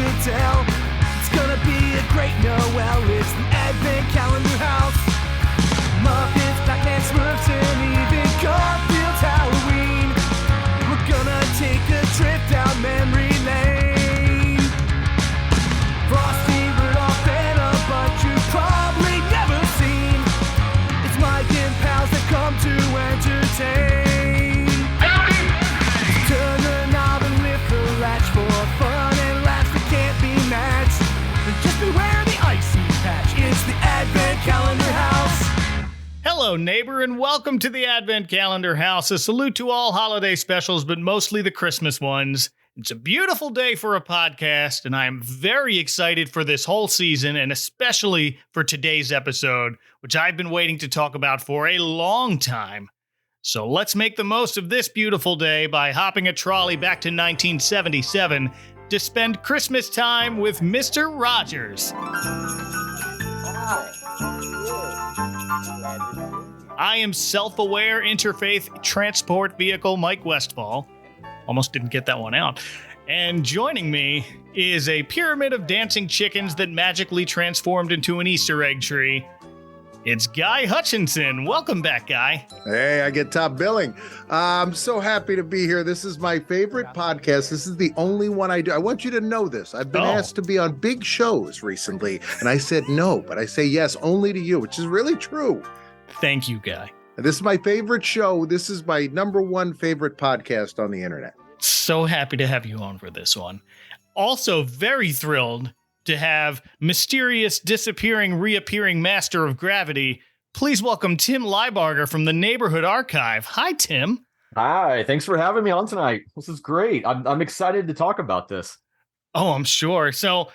can tell. It's gonna be a great Noel. It's the Advent Calendar House. Muppets, Batman, Smurfs, and even Garfield's Halloween. We're gonna take a trip down memory lane. Frosty, Rudolph, and a bunch you've probably never seen. It's Mike and pals that come to entertain. Turn the knob and lift the latch for fun and laughs that can't be matched. And just beware the icy patch. It's the Advent Calendar House. Hello, neighbor, and welcome to the Advent Calendar House. A salute to all holiday specials, but mostly the Christmas ones. It's a beautiful day for a podcast, and I am very excited for this whole season, and especially for today's episode, which I've been waiting to talk about for a long time. So let's make the most of this beautiful day by hopping a trolley back to 1977 to spend Christmas time with Mr. Rogers. I am self-aware interfaith transport vehicle Mike Westfall. Almost didn't get that one out. And joining me is a pyramid of dancing chickens that magically transformed into an Easter egg tree. It's Guy Hutchinson. Welcome back, Guy. Hey, I get top billing. I'm so happy to be here. This is my favorite podcast. This is the only one I do. I want you to know this. I've been asked to be on big shows recently, and I said no, but I say yes only to you, which is really true. Thank you, Guy. And this is my favorite show. This is my number one favorite podcast on the internet. So happy to have you on for this one. Also very thrilled to have mysterious, disappearing, reappearing master of gravity. Please welcome Tim Leibarger from the Neighborhood Archive. Hi, Tim. Hi, thanks for having me on tonight. This is great. I'm excited to talk about this. Oh, I'm sure. So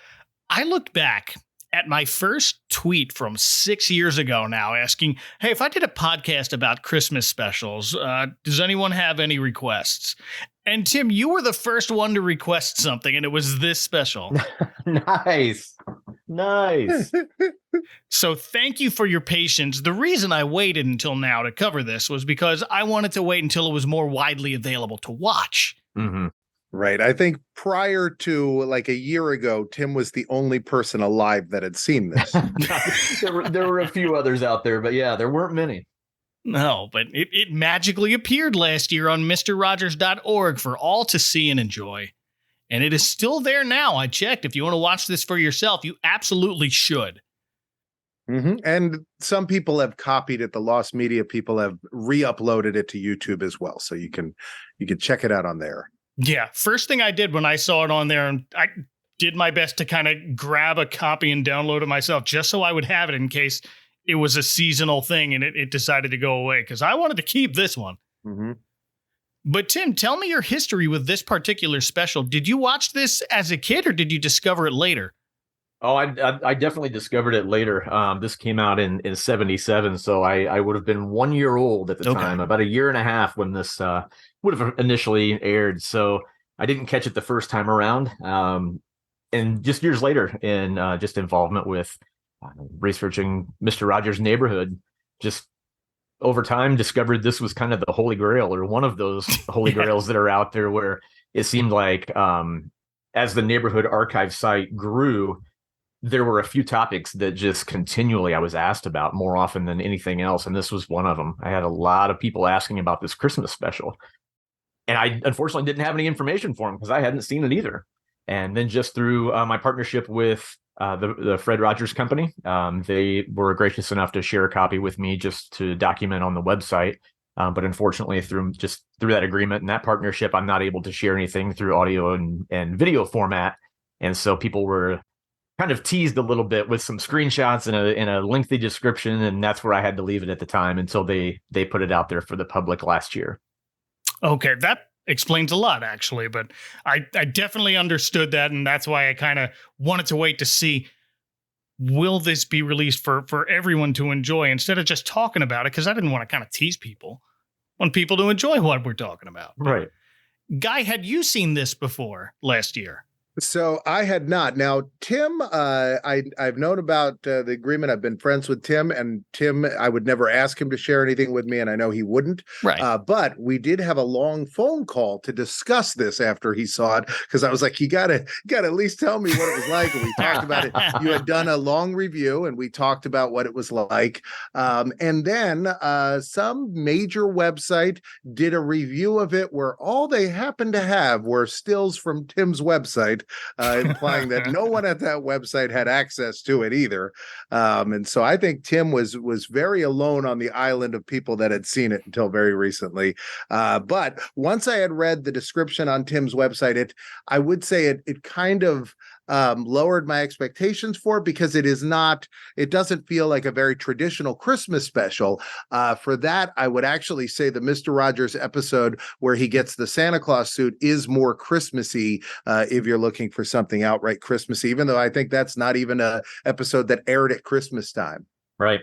I looked back at my first tweet from 6 years ago now asking, hey, if I did a podcast about Christmas specials, does anyone have any requests? And Tim, you were the first one to request something, and it was this special. Nice. So thank you for your patience. The reason I waited until now to cover this was because I wanted to wait until it was more widely available to watch. Mm-hmm. Right. I think prior to like a year ago, Tim was the only person alive that had seen this. there were a few others out there, but yeah, there weren't many. No, but it magically appeared last year on MrRogers.org for all to see and enjoy. And it is still there now. I checked. If you want to watch this for yourself, you absolutely should. Mm-hmm. And some people have copied it. The Lost Media people have re-uploaded it to YouTube as well. So you can check it out on there. Yeah. First thing I did when I saw it on there, and I did my best to kind of grab a copy and download it myself just so I would have it in case it was a seasonal thing and it decided to go away because I wanted to keep this one. Mm-hmm. But Tim, tell me your history with this particular special. Did you watch this as a kid or did you discover it later? Oh, I definitely discovered it later. This came out in 77, so I would have been 1 year old at the time, about a year and a half when this would have initially aired. So I didn't catch it the first time around. And just years later in just involvement with researching Mr. Rogers' Neighborhood, just over time discovered this was kind of the Holy Grail, or one of those Holy Grails that are out there, where it seemed like as the Neighborhood Archive site grew, there were a few topics that just continually I was asked about more often than anything else. And this was one of them. I had a lot of people asking about this Christmas special. And I unfortunately didn't have any information for them because I hadn't seen it either. And then just through my partnership with the Fred Rogers Company, they were gracious enough to share a copy with me just to document on the website. But unfortunately, through that agreement and that partnership, I'm not able to share anything through audio and video format. And so people were kind of teased a little bit with some screenshots and a lengthy description. And that's where I had to leave it at the time until they put it out there for the public last year. Okay, that explains a lot, actually, but I definitely understood that, and that's why I kind of wanted to wait to see, will this be released for everyone to enjoy instead of just talking about it, because I didn't want to kind of tease people. I want people to enjoy what we're talking about. Right. Guy, had you seen this before last year? So I had not. Now, Tim, I've known about the agreement. I've been friends with Tim, and Tim, I would never ask him to share anything with me, and I know he wouldn't. Right. But we did have a long phone call to discuss this after he saw it, because I was like, you gotta at least tell me what it was like. And we talked about it. You had done a long review, and we talked about what it was like. And then some major website did a review of it where all they happened to have were stills from Tim's website. Implying that no one at that website had access to it either. And so I think Tim was very alone on the island of people that had seen it until very recently. But once I had read the description on Tim's website, I would say it kind of lowered my expectations for it, because it doesn't feel like a very traditional Christmas special. For that, I would actually say the Mr. Rogers episode where he gets the Santa Claus suit is more Christmassy, if you're looking for something outright Christmassy, even though I think that's not even a episode that aired at Christmastime. Right.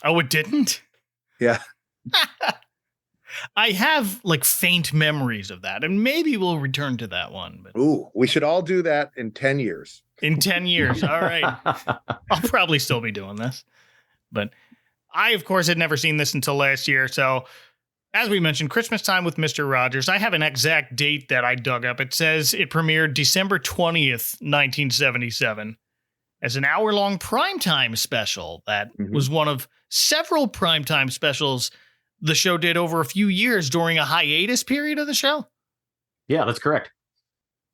Oh, it didn't? Yeah. I have like faint memories of that, and maybe we'll return to that one. But Ooh, we should all do that in 10 years. in 10 years. All right. I'll probably still be doing this. But I, of course, had never seen this until last year. So as we mentioned, Christmastime with Mr. Rogers. I have an exact date that I dug up. It says it premiered December 20th, 1977 as an hour-long primetime special. That was one of several primetime specials the show did over a few years during a hiatus period of the show. Yeah, that's correct.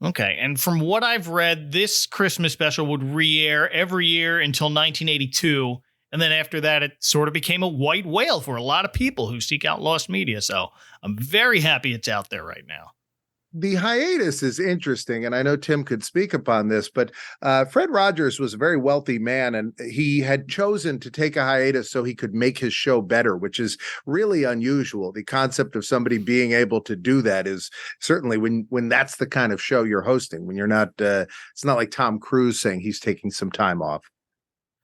Okay, and from what I've read, this Christmas special would re-air every year until 1982, and then after that, it sort of became a white whale for a lot of people who seek out lost media, so I'm very happy it's out there right now. The hiatus is interesting, and I know Tim could speak upon this, but Fred Rogers was a very wealthy man, and he had chosen to take a hiatus so he could make his show better, which is really unusual. The concept of somebody being able to do that is certainly when that's the kind of show you're hosting, when you're not, it's not like Tom Cruise saying he's taking some time off.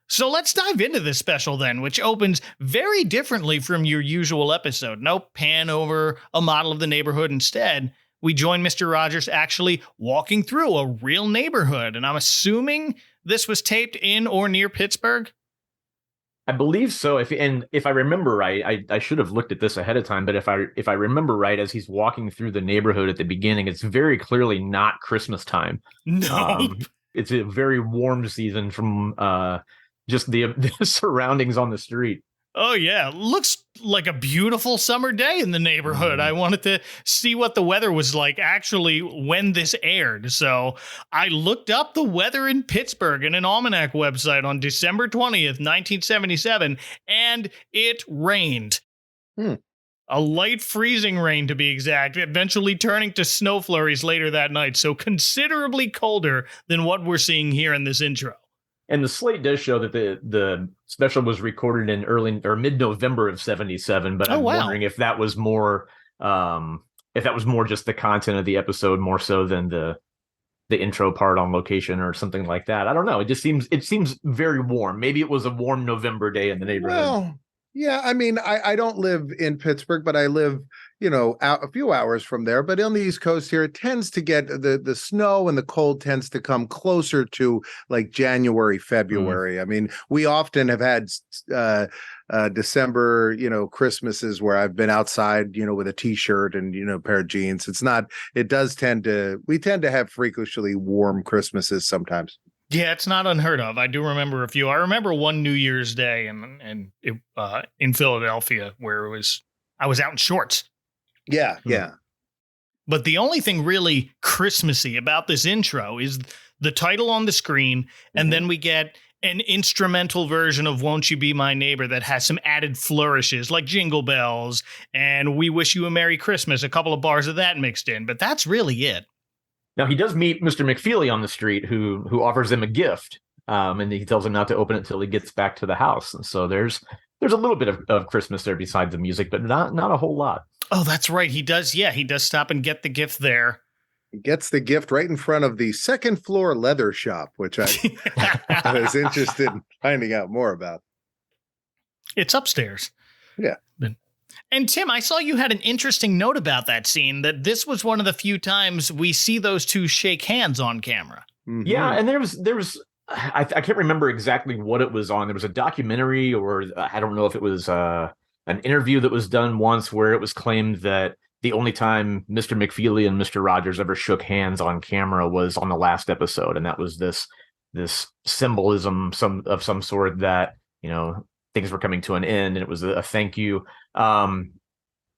So let's dive into this special then, which opens very differently from your usual episode. No pan over a model of the neighborhood. Instead, we join Mr. Rogers actually walking through a real neighborhood. And I'm assuming this was taped in or near Pittsburgh? I believe so. If I remember right, I should have looked at this ahead of time, but if I remember right, as he's walking through the neighborhood at the beginning, it's very clearly not Christmas time. No. It's a very warm season from just the surroundings on the street. Oh, yeah. Looks like a beautiful summer day in the neighborhood. I wanted to see what the weather was like actually when this aired. So I looked up the weather in Pittsburgh in an almanac website on December 20th, 1977, and it rained. A light freezing rain, to be exact, eventually turning to snow flurries later that night. So considerably colder than what we're seeing here in this intro. And the slate does show that the special was recorded in early or mid-November of 77, but I'm wondering if that was more just the content of the episode more so than the intro part on location or something like that. I don't know. It seems very warm. Maybe it was a warm November day in the neighborhood. Well, yeah, I mean, I don't live in Pittsburgh, but I live, out a few hours from there. But on the East Coast here, it tends to get the snow and the cold tends to come closer to like January, February. I mean, we often have had December, Christmases where I've been outside, with a t-shirt and, a pair of jeans. We tend to have frequently warm Christmases sometimes. Yeah, it's not unheard of. I do remember a few. I remember one New Year's Day in Philadelphia where I was out in shorts. Yeah, yeah. But the only thing really Christmassy about this intro is the title on the screen, and then we get an instrumental version of Won't You Be My Neighbor that has some added flourishes like Jingle Bells and We Wish You a Merry Christmas, a couple of bars of that mixed in. But that's really it. Now, he does meet Mr. McFeely on the street who offers him a gift, and he tells him not to open it until he gets back to the house. And so there's a little bit of Christmas there besides the music, but not a whole lot. Oh, that's right. He does. Yeah, he does stop and get the gift there. He gets the gift right in front of the second floor leather shop, which I was interested in finding out more about. It's upstairs. Yeah. And Tim, I saw you had an interesting note about that scene, that this was one of the few times we see those two shake hands on camera. Yeah, and there was I can't remember exactly what it was on. There was a documentary, or I don't know if it was an interview that was done once where it was claimed that the only time Mr. McFeely and Mr. Rogers ever shook hands on camera was on the last episode, and that was this symbolism of some sort that, you know, things were coming to an end, and it was a thank you.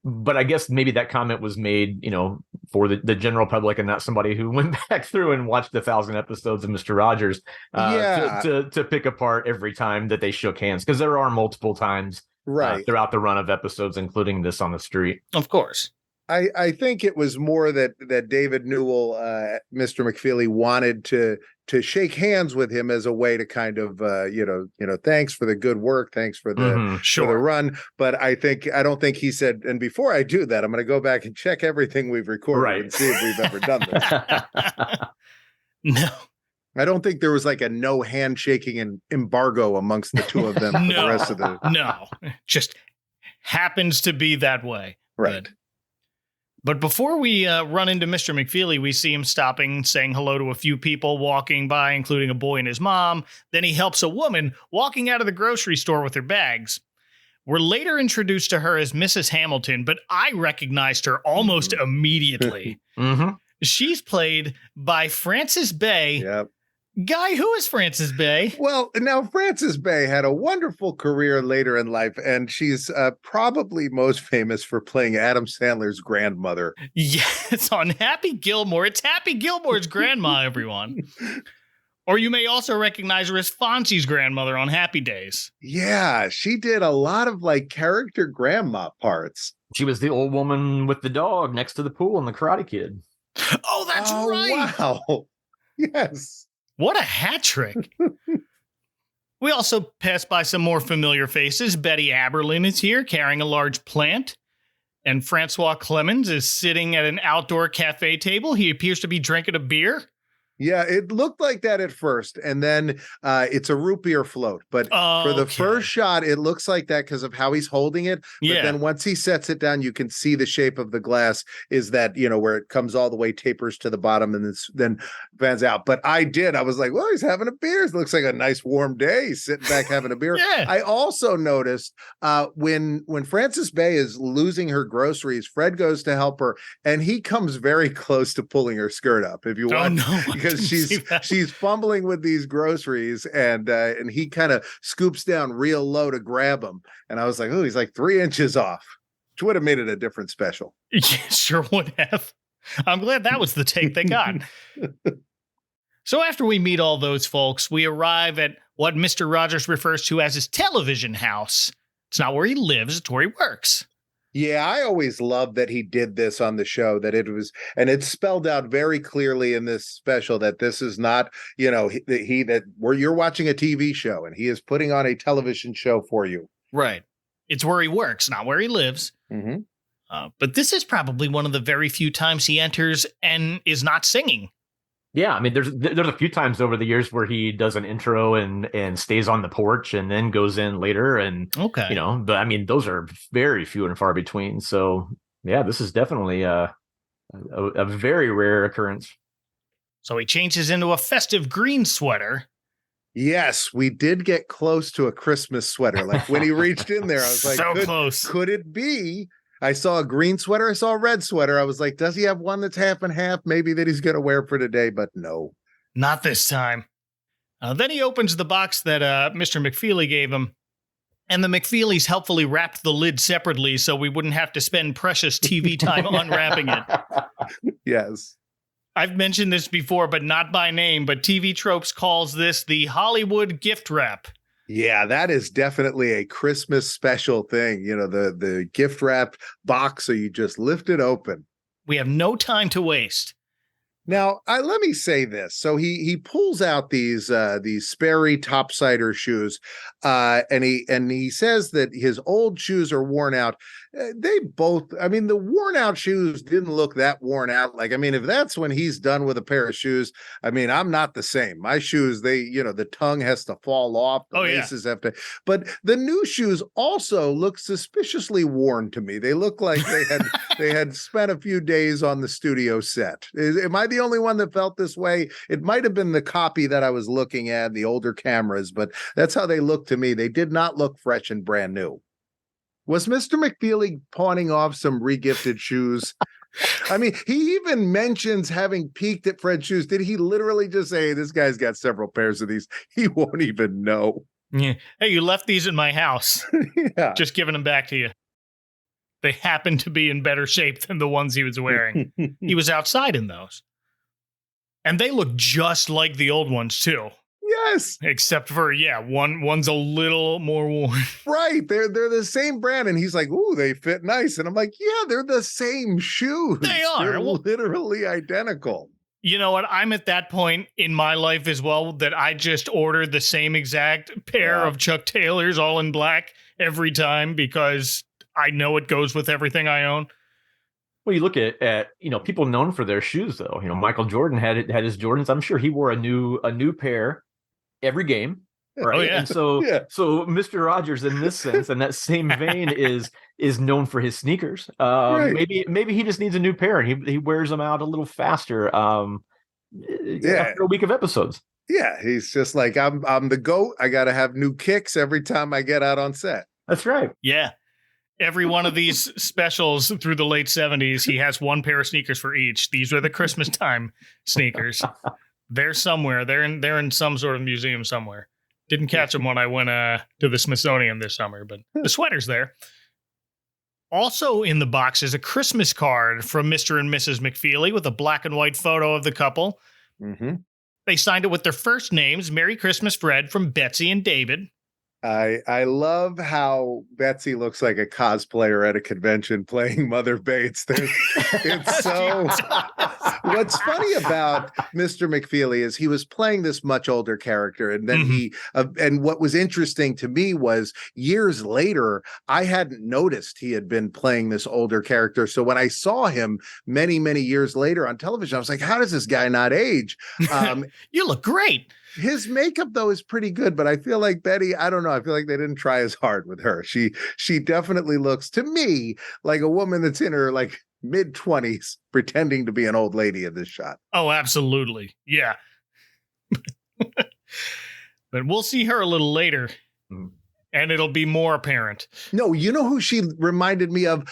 But I guess maybe that comment was made, you know, for the general public and not somebody who went back through and watched 1,000 episodes of Mr. Rogers to pick apart every time that they shook hands, because there are multiple times throughout the run of episodes, including this on the street. Of course. I think it was more that David Newell, Mr. McFeely, wanted to shake hands with him as a way to kind of thanks for the good work, thanks for the for the run. But I don't think he said, and before I do that, I'm going to go back and check everything we've recorded and see if we've ever done this. No. I don't think there was like a no handshaking and embargo amongst the two of them for the rest of the. No, just happens to be that way. Right. But before we run into Mr. McFeely, we see him stopping, saying hello to a few people walking by, including a boy and his mom. Then he helps a woman walking out of the grocery store with her bags. We're later introduced to her as Mrs. Hamilton, but I recognized her almost immediately. She's played by Frances Bay. Yep. Guy, who is Frances Bay? Well, now Frances Bay had a wonderful career later in life, and she's probably most famous for playing Adam Sandler's grandmother. Yes, on Happy Gilmore. It's Happy Gilmore's grandma, everyone. Or you may also recognize her as Fonzie's grandmother on Happy Days. Yeah, she did a lot of like character grandma parts. She was the old woman with the dog next to the pool in The Karate Kid. Oh, that's right. Wow. Yes. What a hat trick. We also pass by some more familiar faces. Betty Aberlin is here carrying a large plant. And Francois Clemens is sitting at an outdoor cafe table. He appears to be drinking a beer. Yeah, it looked like that at first, and then it's a root beer float. But for the first shot, it looks like that because of how he's holding it. But then once he sets it down, you can see the shape of the glass is that, you know, where it comes all the way, tapers to the bottom, and then fans out. But I was like, well, he's having a beer. It looks like a nice warm day. He's sitting back having a beer. I also noticed when Frances Bay is losing her groceries, Fred goes to help her, and he comes very close to pulling her skirt up. If you want. Because she's fumbling with these groceries, and he kind of scoops down real low to grab them, and I was like, oh, he's like 3 inches off, which would have made it a different special. Yeah, sure would have. I'm glad that was the take they got. So after we meet all those folks, we arrive at what Mr. Rogers refers to as his television house. It's not where he lives, it's where he works. Yeah, I always loved that he did this on the show, that it was, and it's spelled out very clearly in this special that this is not, you know, where you're watching a TV show and he is putting on a television show for you. Right. It's where he works, not where he lives. But this is probably one of the very few times he enters and is not singing. Yeah, I mean, there's a few times over the years where he does an intro and stays on the porch and then goes in later, and you know, but I mean, those are very few and far between. So yeah, this is definitely a very rare occurrence. So he changes into a festive green sweater. Yes, we did get close to a Christmas sweater. Like when he reached in there, I was like, so close. Could it be? I saw a green sweater. I saw a red sweater. I was like, does he have one that's half and half? Maybe that he's going to wear for today, but no. Not this time. Then he opens the box that Mr. McFeely gave him, and the McFeelys helpfully wrapped the lid separately so we wouldn't have to spend precious TV time unwrapping it. Yes. I've mentioned this before, but not by name, but TV Tropes calls this the Hollywood gift wrap. Yeah, that is definitely a Christmas special thing. You know, the gift wrapped box, so you just lift it open. We have no time to waste. Now, let me say this. So he pulls out these Sperry topsider shoes, and he says that his old shoes are worn out. They both, I mean, the worn out shoes didn't look that worn out. Like, I mean, if that's when he's done with a pair of shoes, I mean, I'm not the same. My shoes, the tongue has to fall off. The laces have to, but the new shoes also look suspiciously worn to me. They look like they had spent a few days on the studio set. Am I the the only one that felt this way. It might have been the copy that I was looking at, the older cameras, but that's how they looked to me. They did not look fresh and brand new. Was Mr. McFeely pawning off some regifted shoes? I mean, he even mentions having peeked at Fred's shoes. Did he literally just say, this guy's got several pairs of these? He won't even know. Yeah. Hey, you left these in my house. Yeah. Just giving them back to you. They happen to be in better shape than the ones he was wearing. He was outside in those. And they look just like the old ones, too. Yes. Except for, one's a little more worn. Right. They're the same brand. And he's like, ooh, they fit nice. And I'm like, yeah, they're the same shoes. They are. They're literally identical. You know what? I'm at that point in my life as well that I just ordered the same exact pair of Chuck Taylors all in black every time because I know it goes with everything I own. Well, you look at people known for their shoes, though. Michael Jordan had his Jordans. I'm sure he wore a new pair every game, right? Oh, yeah. And so Mr. Rogers, in this sense, in that same vein, is known for his sneakers. Right. Maybe he just needs a new pair, and he wears them out a little faster. After a week of episodes. Yeah, he's just like, I'm the GOAT. I got to have new kicks every time I get out on set. That's right. Yeah. Every one of these specials through the late 70s, he has one pair of sneakers for each. These are the Christmastime sneakers. They're somewhere. They're in some sort of museum somewhere. Didn't catch them when I went to the Smithsonian this summer, but the sweater's there. Also in the box is a Christmas card from Mr. and Mrs. McFeely with a black and white photo of the couple. Mm-hmm. They signed it with their first names, Merry Christmas, Fred, from Betsy and David. I love how Betsy looks like a cosplayer at a convention playing Mother Bates. It's so. What's funny about Mr. McFeely is he was playing this much older character, and then and what was interesting to me was years later, I hadn't noticed he had been playing this older character. So when I saw him many, many years later on television, I was like, how does this guy not age? You look great. His makeup, though, is pretty good, but I feel like Betty, I don't know. I feel like they didn't try as hard with her. She definitely looks to me like a woman that's in her like mid-20s pretending to be an old lady in this shot. Oh, absolutely. Yeah. But we'll see her a little later. And it'll be more apparent. No, you know who she reminded me of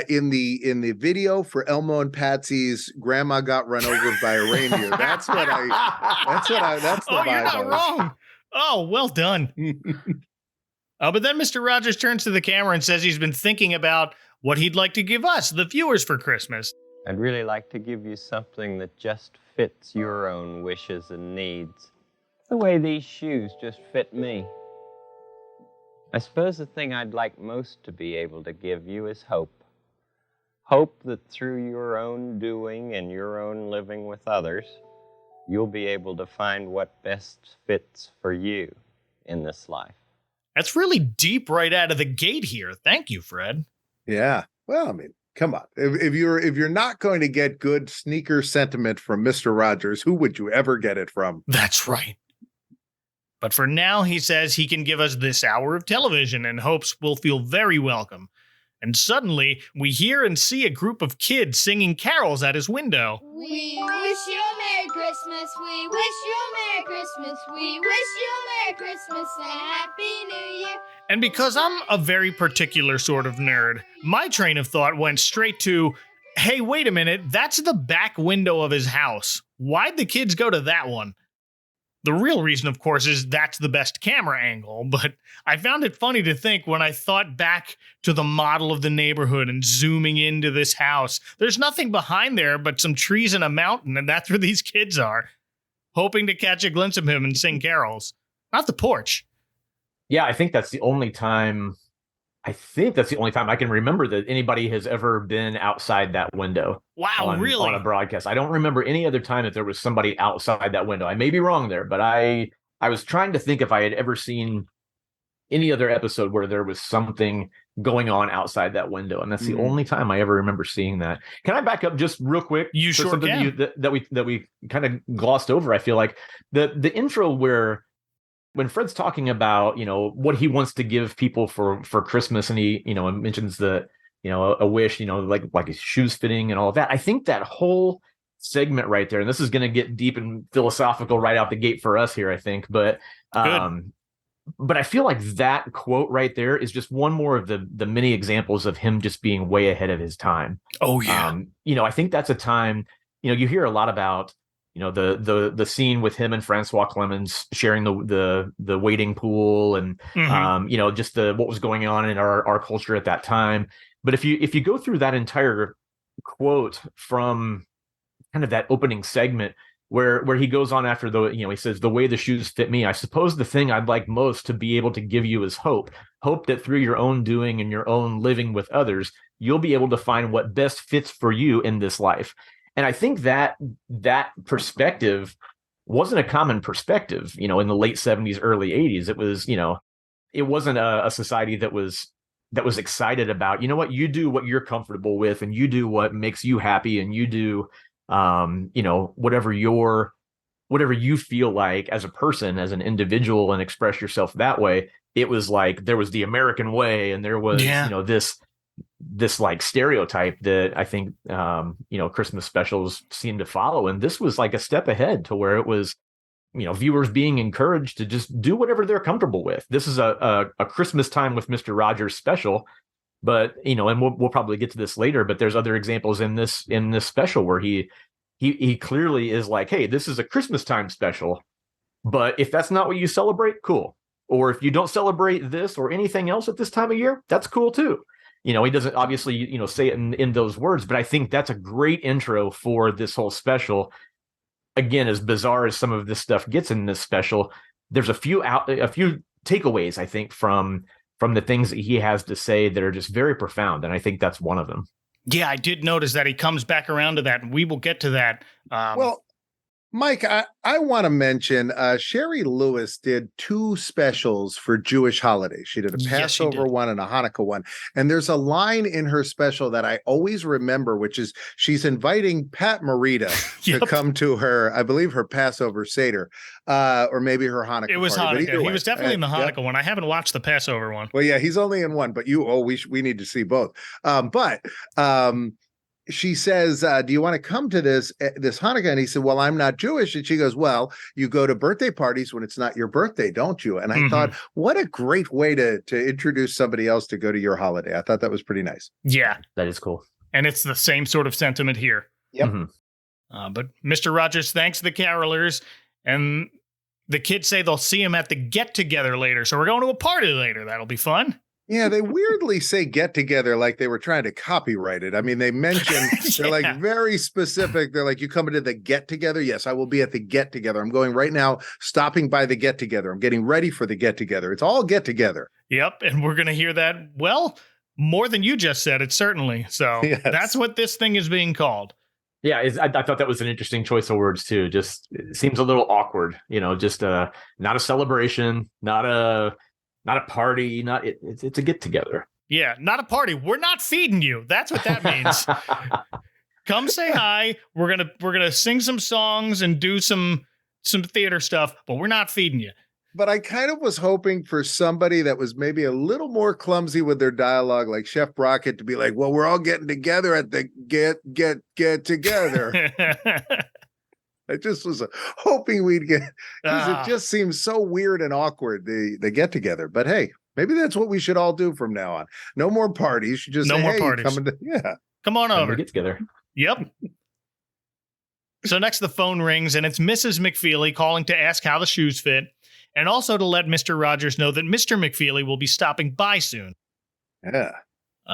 in the video for Elmo and Patsy's Grandma Got Run Over by a Reindeer. That's the vibe. You're not wrong. Oh, well done. But then Mr. Rogers turns to the camera and says he's been thinking about what he'd like to give us, the viewers, for Christmas. I'd really like to give you something that just fits your own wishes and needs. The way these shoes just fit me. I suppose the thing I'd like most to be able to give you is hope. Hope that through your own doing and your own living with others, you'll be able to find what best fits for you in this life. That's really deep right out of the gate here. Thank you, Fred. Yeah. Well, I mean, come on. If you're not going to get good sneaker sentiment from Mr. Rogers, who would you ever get it from? That's right. But for now, he says he can give us this hour of television and hopes we'll feel very welcome. And suddenly, we hear and see a group of kids singing carols at his window. We wish you a Merry Christmas. We wish you a Merry Christmas. We wish you a Merry Christmas and a Happy New Year. And because I'm a very particular sort of nerd, my train of thought went straight to, hey, wait a minute, that's the back window of his house. Why'd the kids go to that one? The real reason, of course, is that's the best camera angle, but I found it funny to think when I thought back to the model of the neighborhood and zooming into this house. There's nothing behind there but some trees and a mountain, and that's where these kids are, hoping to catch a glimpse of him and sing carols. Not the porch. Yeah, I think that's the only time I can remember that anybody has ever been outside that window. Wow, really? On a broadcast. I don't remember any other time that there was somebody outside that window. I may be wrong there, but I was trying to think if I had ever seen any other episode where there was something going on outside that window, and that's the only time I ever remember seeing that. Can I back up just real quick? You sure can. That we kind of glossed over. I feel like the intro where when Fred's talking about, what he wants to give people for Christmas, and he, mentions the, a wish, like his shoes fitting and all of that. I think that whole segment right there. And this is going to get deep and philosophical right out the gate for us here, I think. But I feel like that quote right there is just one more of the many examples of him just being way ahead of his time. Oh, yeah. I think that's a time, you hear a lot about, the scene with him and Francois Clemens sharing the wading pool and, just what was going on in our culture at that time. But if you go through that entire quote from kind of that opening segment where he goes on after he says, the way the shoes fit me, I suppose the thing I'd like most to be able to give you is hope that through your own doing and your own living with others, you'll be able to find what best fits for you in this life. And I think that perspective wasn't a common perspective, in the late 70s, early 80s. It was, it wasn't a society that was excited about, what you do, what you're comfortable with, and you do what makes you happy, and you do, whatever you feel like as a person, as an individual, and express yourself that way. It was like there was the American way, and there was, this like stereotype that I think, Christmas specials seem to follow. And this was like a step ahead to where it was, viewers being encouraged to just do whatever they're comfortable with. This is a Christmastime with Mr. Rogers special, but, and we'll probably get to this later, but there's other examples in this special where he clearly is like, hey, this is a Christmastime special, but if that's not what you celebrate, cool. Or if you don't celebrate this or anything else at this time of year, that's cool too. He doesn't obviously, say it in those words, but I think that's a great intro for this whole special. Again, as bizarre as some of this stuff gets in this special, there's a few takeaways, I think, from the things that he has to say that are just very profound. And I think that's one of them. Yeah, I did notice that he comes back around to that, and we will get to that. Well, Mike, I want to mention Sherry Lewis did 2 specials for Jewish holidays. She did a Passover one and a Hanukkah one. And there's a line in her special that I always remember, which is she's inviting Pat Morita to come to her, I believe, her Passover Seder, or maybe her Hanukkah. It was party. Hanukkah. He was definitely in the Hanukkah one. I haven't watched the Passover one. Well, yeah, he's only in one, but we need to see both. She says, do you want to come to this Hanukkah? And he said, well, I'm not Jewish. And she goes, well, you go to birthday parties when it's not your birthday, don't you? And I thought, what a great way to introduce somebody else to go to your holiday. I thought that was pretty nice. Yeah. That is cool. And it's the same sort of sentiment here. Yep. But Mr. Rogers thanks the carolers, and the kids say they'll see him at the get-together later. So we're going to a party later. That'll be fun. Yeah, they weirdly say get together like they were trying to copyright it. I mean, they mention, they're like very specific. They're like, you coming to the get together? Yes, I will be at the get together. I'm going right now, stopping by the get together. I'm getting ready for the get together. It's all get together. Yep. And we're going to hear that, well, more than you just said it, certainly. So That's what this thing is being called. Yeah, I thought that was an interesting choice of words too. Just it seems a little awkward, just not a celebration, not a party, it's a get together. Yeah, not a party. We're not feeding you. That's what that means. Come say hi. We're gonna sing some songs and do some theater stuff, but we're not feeding you. But I kind of was hoping for somebody that was maybe a little more clumsy with their dialogue, like Chef Brockett, to be like, well, we're all getting together at the get together. I just was hoping we'd get, because it just seems so weird and awkward, the get together. But hey, maybe that's what we should all do from now on. No more parties. You just no say, more hey, parties. Come on over. Get together. Yep. So next the phone rings, and it's Mrs. McFeely calling to ask how the shoes fit, and also to let Mr. Rogers know that Mr. McFeely will be stopping by soon. Yeah.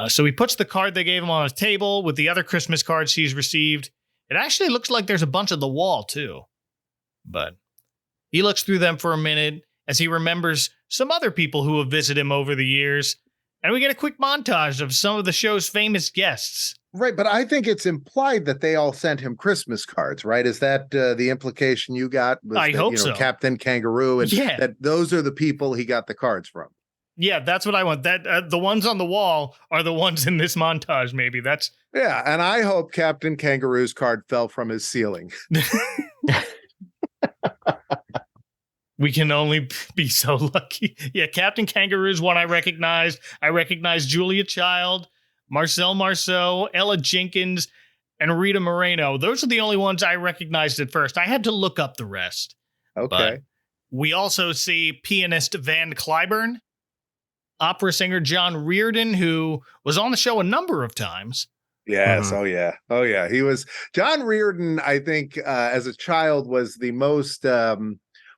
So he puts the card they gave him on his table with the other Christmas cards he's received. It actually looks like there's a bunch on the wall, too. But he looks through them for a minute as he remembers some other people who have visited him over the years. And we get a quick montage of some of the show's famous guests. Right, but I think it's implied that they all sent him Christmas cards, right? Is that the implication you got? I hope so. Captain Kangaroo, and that those are the people he got the cards from. Yeah, that's what I want. That the ones on the wall are the ones in this montage, maybe. Yeah, and I hope Captain Kangaroo's card fell from his ceiling. We can only be so lucky. Yeah, Captain Kangaroo's one I recognized. I recognized Julia Child, Marcel Marceau, Ella Jenkins, and Rita Moreno. Those are the only ones I recognized at first. I had to look up the rest. Okay. But we also see pianist Van Cliburn, opera singer John Reardon, who was on the show a number of times. Yes. Mhm. Oh yeah. He was John Reardon. I think as a child was the most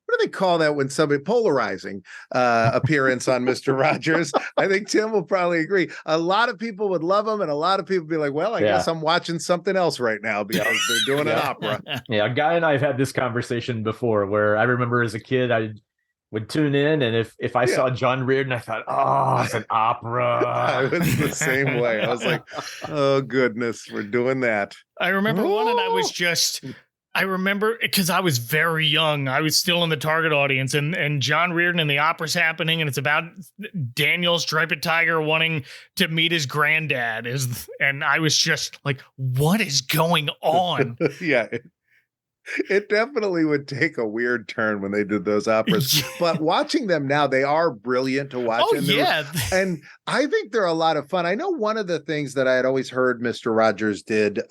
what do they call that when somebody polarizing appearance on Mr. Rogers? I think Tim will probably agree. A lot of people would love him, and a lot of people be like, "Well, I guess I'm watching something else right now because they're doing an opera." Yeah, Guy and I have had this conversation before where I remember as a kid, I would tune in, and if I saw John Reardon, I thought, oh, it's an opera. I was the same way. I was like, oh, goodness, we're doing that. I remember one, and I remember because I was very young. I was still in the target audience, and John Reardon and the opera's happening, and it's about Daniel Striped Tiger wanting to meet his granddad. And I was just like, what is going on? Yeah. It definitely would take a weird turn when they did those operas, but watching them now, they are brilliant to watch. Oh, yeah. And I think they're a lot of fun. I know one of the things that I had always heard Mr. Rogers did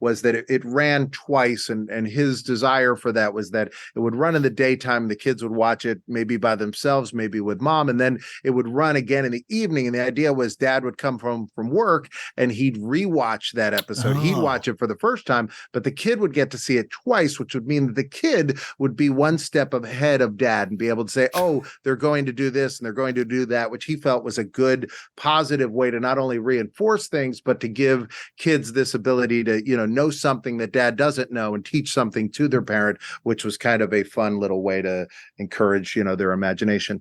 was that it ran twice, and his desire for that was that it would run in the daytime. The kids would watch it maybe by themselves, maybe with mom, and then it would run again in the evening. And the idea was dad would come from work and he'd rewatch that episode. He'd watch it for the first time, but the kid would get to see it twice, which would mean that the kid would be one step ahead of dad and be able to say, oh, they're going to do this and they're going to do that, which he felt was a good, positive way to not only reinforce things, but to give kids this ability to, know something that dad doesn't know and teach something to their parent, which was kind of a fun little way to encourage, their imagination.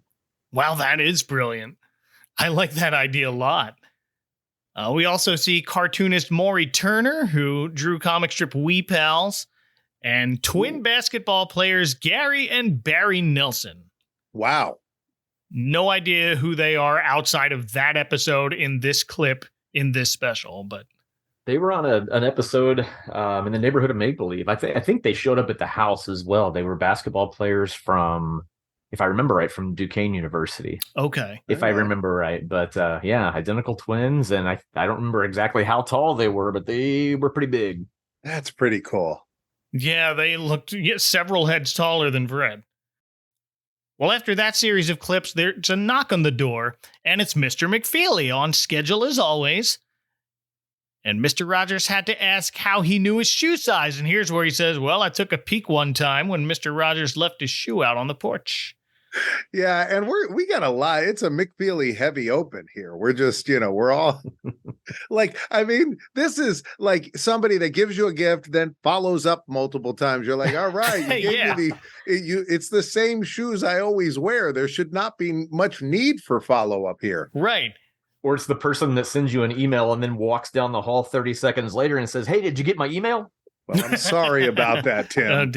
Wow, that is brilliant. I like that idea a lot. We also see cartoonist Maury Turner, who drew comic strip Wee Pals, and twin basketball players Gary and Barry Nilsson. Wow. No idea who they are outside of that episode in this clip in this special, but they were on an episode in the neighborhood of Make Believe. I think they showed up at the house as well. They were basketball players from, if I remember right, from Duquesne University. Okay. If I remember right. But identical twins. And I don't remember exactly how tall they were, but they were pretty big. That's pretty cool. Yeah, they looked several heads taller than Fred. Well, after that series of clips, there's a knock on the door, and it's Mr. McFeely on schedule as always. And Mr. Rogers had to ask how he knew his shoe size, and here's where he says, well, I took a peek one time when Mr. Rogers left his shoe out on the porch. Yeah, and we got a lot. It's a McFeely heavy open here. We're just, we're all like, I mean, this is like somebody that gives you a gift, then follows up multiple times. You're like, all right, you gave me it's the same shoes I always wear. There should not be much need for follow up here. Right. Or it's the person that sends you an email and then walks down the hall 30 seconds later and says, hey, did you get my email? Well, I'm sorry about that, Tim.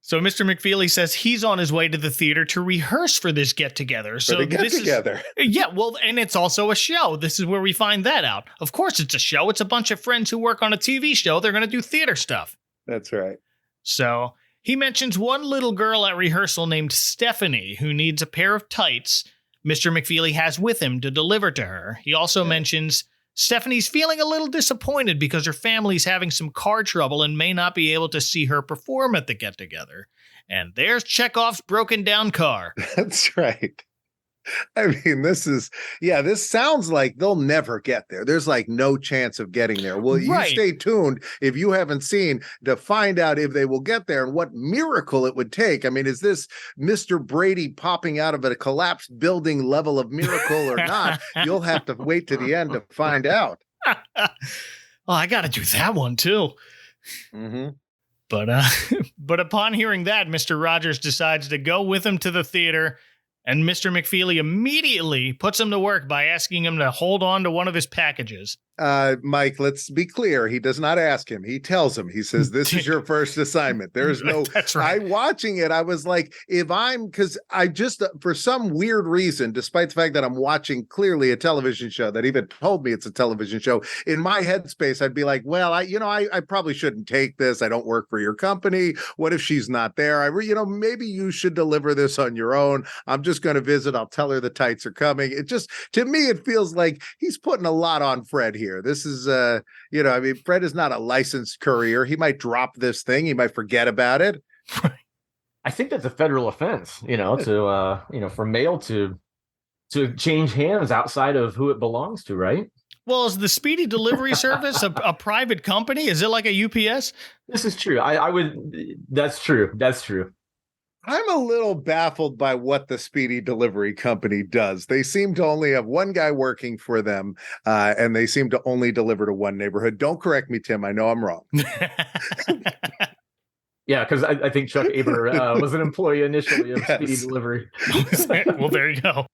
So Mr. McFeely says he's on his way to the theater to rehearse for this get-together. So get-together. Yeah, well, and it's also a show. This is where we find that out. Of course it's a show. It's a bunch of friends who work on a TV show. They're going to do theater stuff. That's right. So he mentions one little girl at rehearsal named Stephanie who needs a pair of tights Mr. McFeely has with him to deliver to her. He also mentions Stephanie's feeling a little disappointed because her family's having some car trouble and may not be able to see her perform at the get-together. And there's Chekhov's broken down car. That's right. I mean, this sounds like they'll never get there. There's like no chance of getting there. Well, you stay tuned if you haven't seen to find out if they will get there and what miracle it would take. I mean, is this Mr. Brady popping out of a collapsed building level of miracle or not? You'll have to wait to the end to find out. Oh, I got to do that one too. Mm-hmm. But upon hearing that, Mr. Rogers decides to go with him to the theater. And Mr. McFeely immediately puts him to work by asking him to hold on to one of his packages. Mike, let's be clear. He does not ask him. He tells him. He says, this is your first assignment. There's no... That's right. Watching it, I was like, because I just, for some weird reason, despite the fact that I'm watching clearly a television show that even told me it's a television show, in my headspace, I'd be like, well, I probably shouldn't take this. I don't work for your company. What if she's not there? Maybe you should deliver this on your own. I'm just going to visit. I'll tell her the tights are coming. It just, to me, it feels like he's putting a lot on Fred here. here. This is, I mean, Fred is not a licensed courier. He might drop this thing. He might forget about it. I think that's a federal offense, for mail to change hands outside of who it belongs to, right? Well, is the speedy delivery service a private company? Is it like a UPS? This is true. That's true. That's true. I'm a little baffled by what the speedy delivery company does. They seem to only have one guy working for them, and they seem to only deliver to one neighborhood. Don't correct me, Tim. I know I'm wrong. Yeah, because I think Chuck Aber was an employee initially of Speedy Delivery. Well, there you go.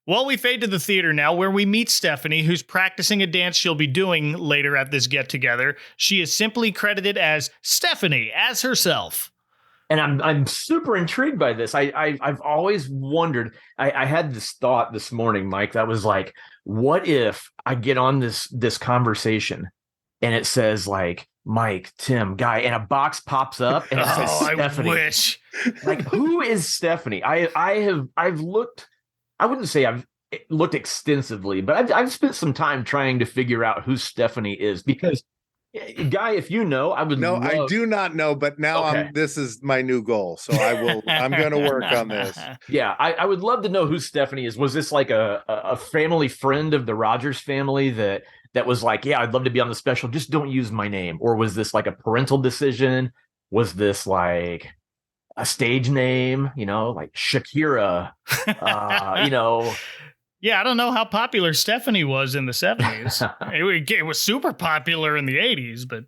Well, we fade to the theater now, where we meet Stephanie, who's practicing a dance she'll be doing later at this get-together. She is simply credited as Stephanie, as herself. And I'm super intrigued by this. I've always wondered. I had this thought this morning, Mike, that was like, what if I get on this conversation and it says like Mike, Tim, Guy, and a box pops up and it says Stephanie. I wish. Like, who is Stephanie? I've looked. I wouldn't say I've looked extensively, but I've spent some time trying to figure out who Stephanie is, because Guy, if you know, I would. No, I do not know, but now this is my new goal, so I'm going to work on this. Yeah, I would love to know who Stephanie is. Was this like a family friend of the Rogers family that was like, yeah, I'd love to be on the special, just don't use my name? Or was this like a parental decision? Was this like a stage name, like Shakira, Yeah, I don't know how popular Stephanie was in the 70s. It was super popular in the 80s, but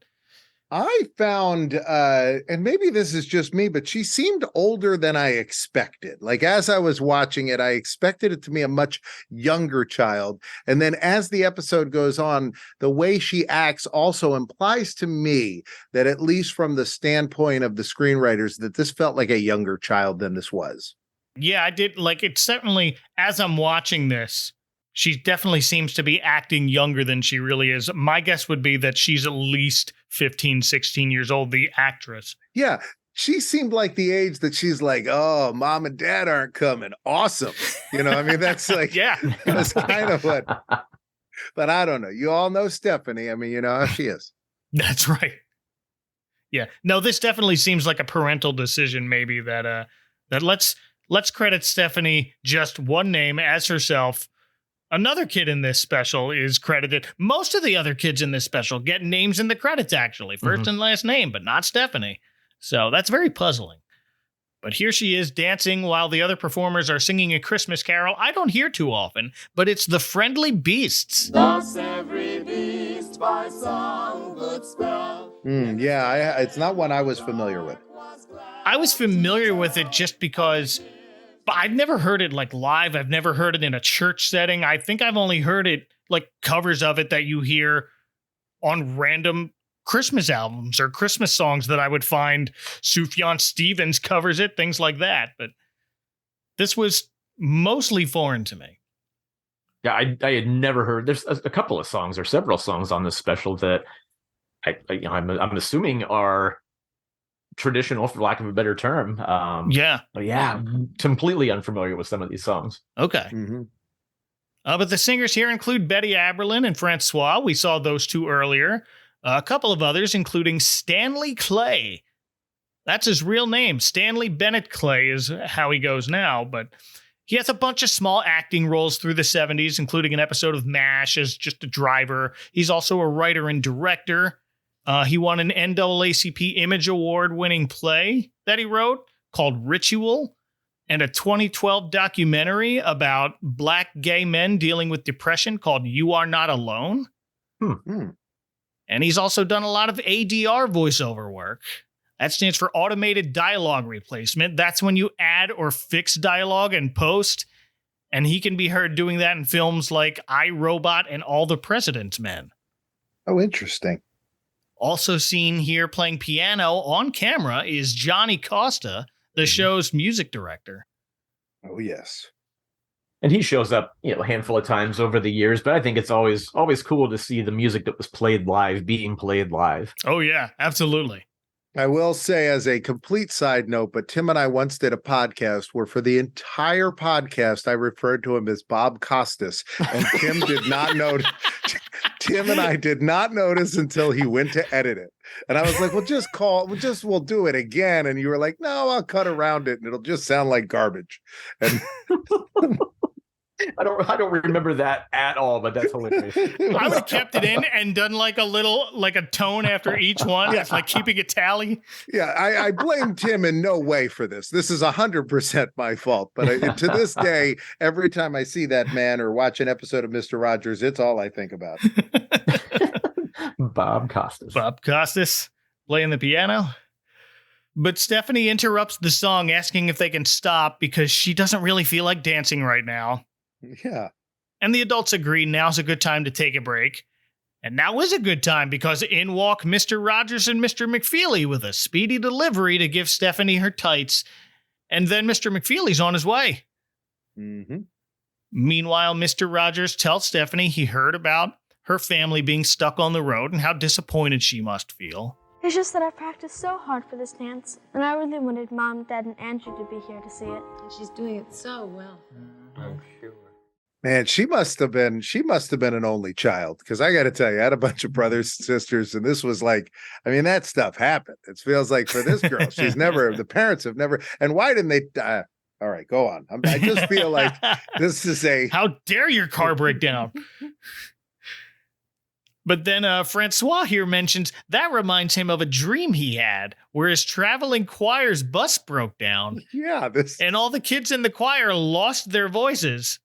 I found, and maybe this is just me, but she seemed older than I expected. Like, as I was watching it, I expected it to be a much younger child. And then as the episode goes on, the way she acts also implies to me that, at least from the standpoint of the screenwriters, that this felt like a younger child than this was. Yeah, I did. Like, it certainly, as I'm watching this, she definitely seems to be acting younger than she really is. My guess would be that she's at least 15, 16 years old, the actress. Yeah, she seemed like the age that she's like, oh, mom and dad aren't coming. Awesome. I mean, that's like, yeah, that's kind of what. But I don't know. You all know Stephanie. I mean, you know how she is. That's right. Yeah. No, this definitely seems like a parental decision, maybe, that let's credit Stephanie just one name as herself. Another kid in this special is credited. Most of the other kids in this special get names in the credits, actually. First and last name, but not Stephanie. So that's very puzzling. But here she is dancing while the other performers are singing a Christmas carol I don't hear too often, but it's The Friendly Beasts. Thus every beast by some good spell. Yeah, it's not one I was familiar with. I was familiar with it just because... But I've never heard it like live. I've never heard it in a church setting. I think I've only heard it like covers of it that you hear on random Christmas albums or Christmas songs that I would find. Sufjan Stevens covers it, things like that. But this was mostly foreign to me. Yeah, I had never heard. There's a couple of songs or several songs on this special that I'm assuming are traditional, for lack of a better term. But yeah, completely unfamiliar with some of these songs. Okay. But the singers here include Betty Aberlin and Francois. We saw those two earlier. A couple of others, including Stanley Clay. That's his real name. Stanley Bennett Clay is how he goes now, but he has a bunch of small acting roles through the 70s, including an episode of MASH as just a driver. He's also a writer and director. He won an NAACP Image Award winning play that he wrote called Ritual, and a 2012 documentary about Black gay men dealing with depression called You Are Not Alone. And he's also done a lot of ADR voiceover work. That stands for Automated Dialogue Replacement. That's when you add or fix dialogue in post, and he can be heard doing that in films like I, Robot and All the President's Men. Oh, interesting. Also seen here playing piano on camera is Johnny Costa, the show's music director. Oh, yes. And he shows up, a handful of times over the years, but I think it's always cool to see the music that was played live being played live. Oh, yeah, absolutely. I will say, as a complete side note, but Tim and I once did a podcast where for the entire podcast, I referred to him as Bob Costas, and Tim did not notice. Tim and I did not notice until he went to edit it. And I was like, we'll do it again. And you were like, no, I'll cut around it and it'll just sound like garbage. And I don't remember that at all, but that's hilarious. I would have kept it in and done like a tone after each one. It's like keeping a tally. Yeah, I blame Tim in no way for this. This is 100% my fault. But to this day, every time I see that man or watch an episode of Mr. Rogers, it's all I think about. Bob Costas playing the piano. But Stephanie interrupts the song asking if they can stop because she doesn't really feel like dancing right now. Yeah. And the adults agree now's a good time to take a break. And now is a good time because in walk Mr. Rogers and Mr. McFeely with a speedy delivery to give Stephanie her tights. And then Mr. McFeely's on his way. Mm-hmm. Meanwhile, Mr. Rogers tells Stephanie he heard about her family being stuck on the road and how disappointed she must feel. It's just that I practiced so hard for this dance, and I really wanted Mom, Dad, and Andrew to be here to see it. And she's doing it so well. I'm sure. Man, she must have been an only child, because I got to tell you, I had a bunch of brothers and sisters, and this was like, I mean, that stuff happened. It feels like for this girl, the parents have never, and why didn't they die? All right, go on. I just feel like this is how dare your car break down? But then Francois here mentions that reminds him of a dream he had where his traveling choir's bus broke down. Yeah. And all the kids in the choir lost their voices.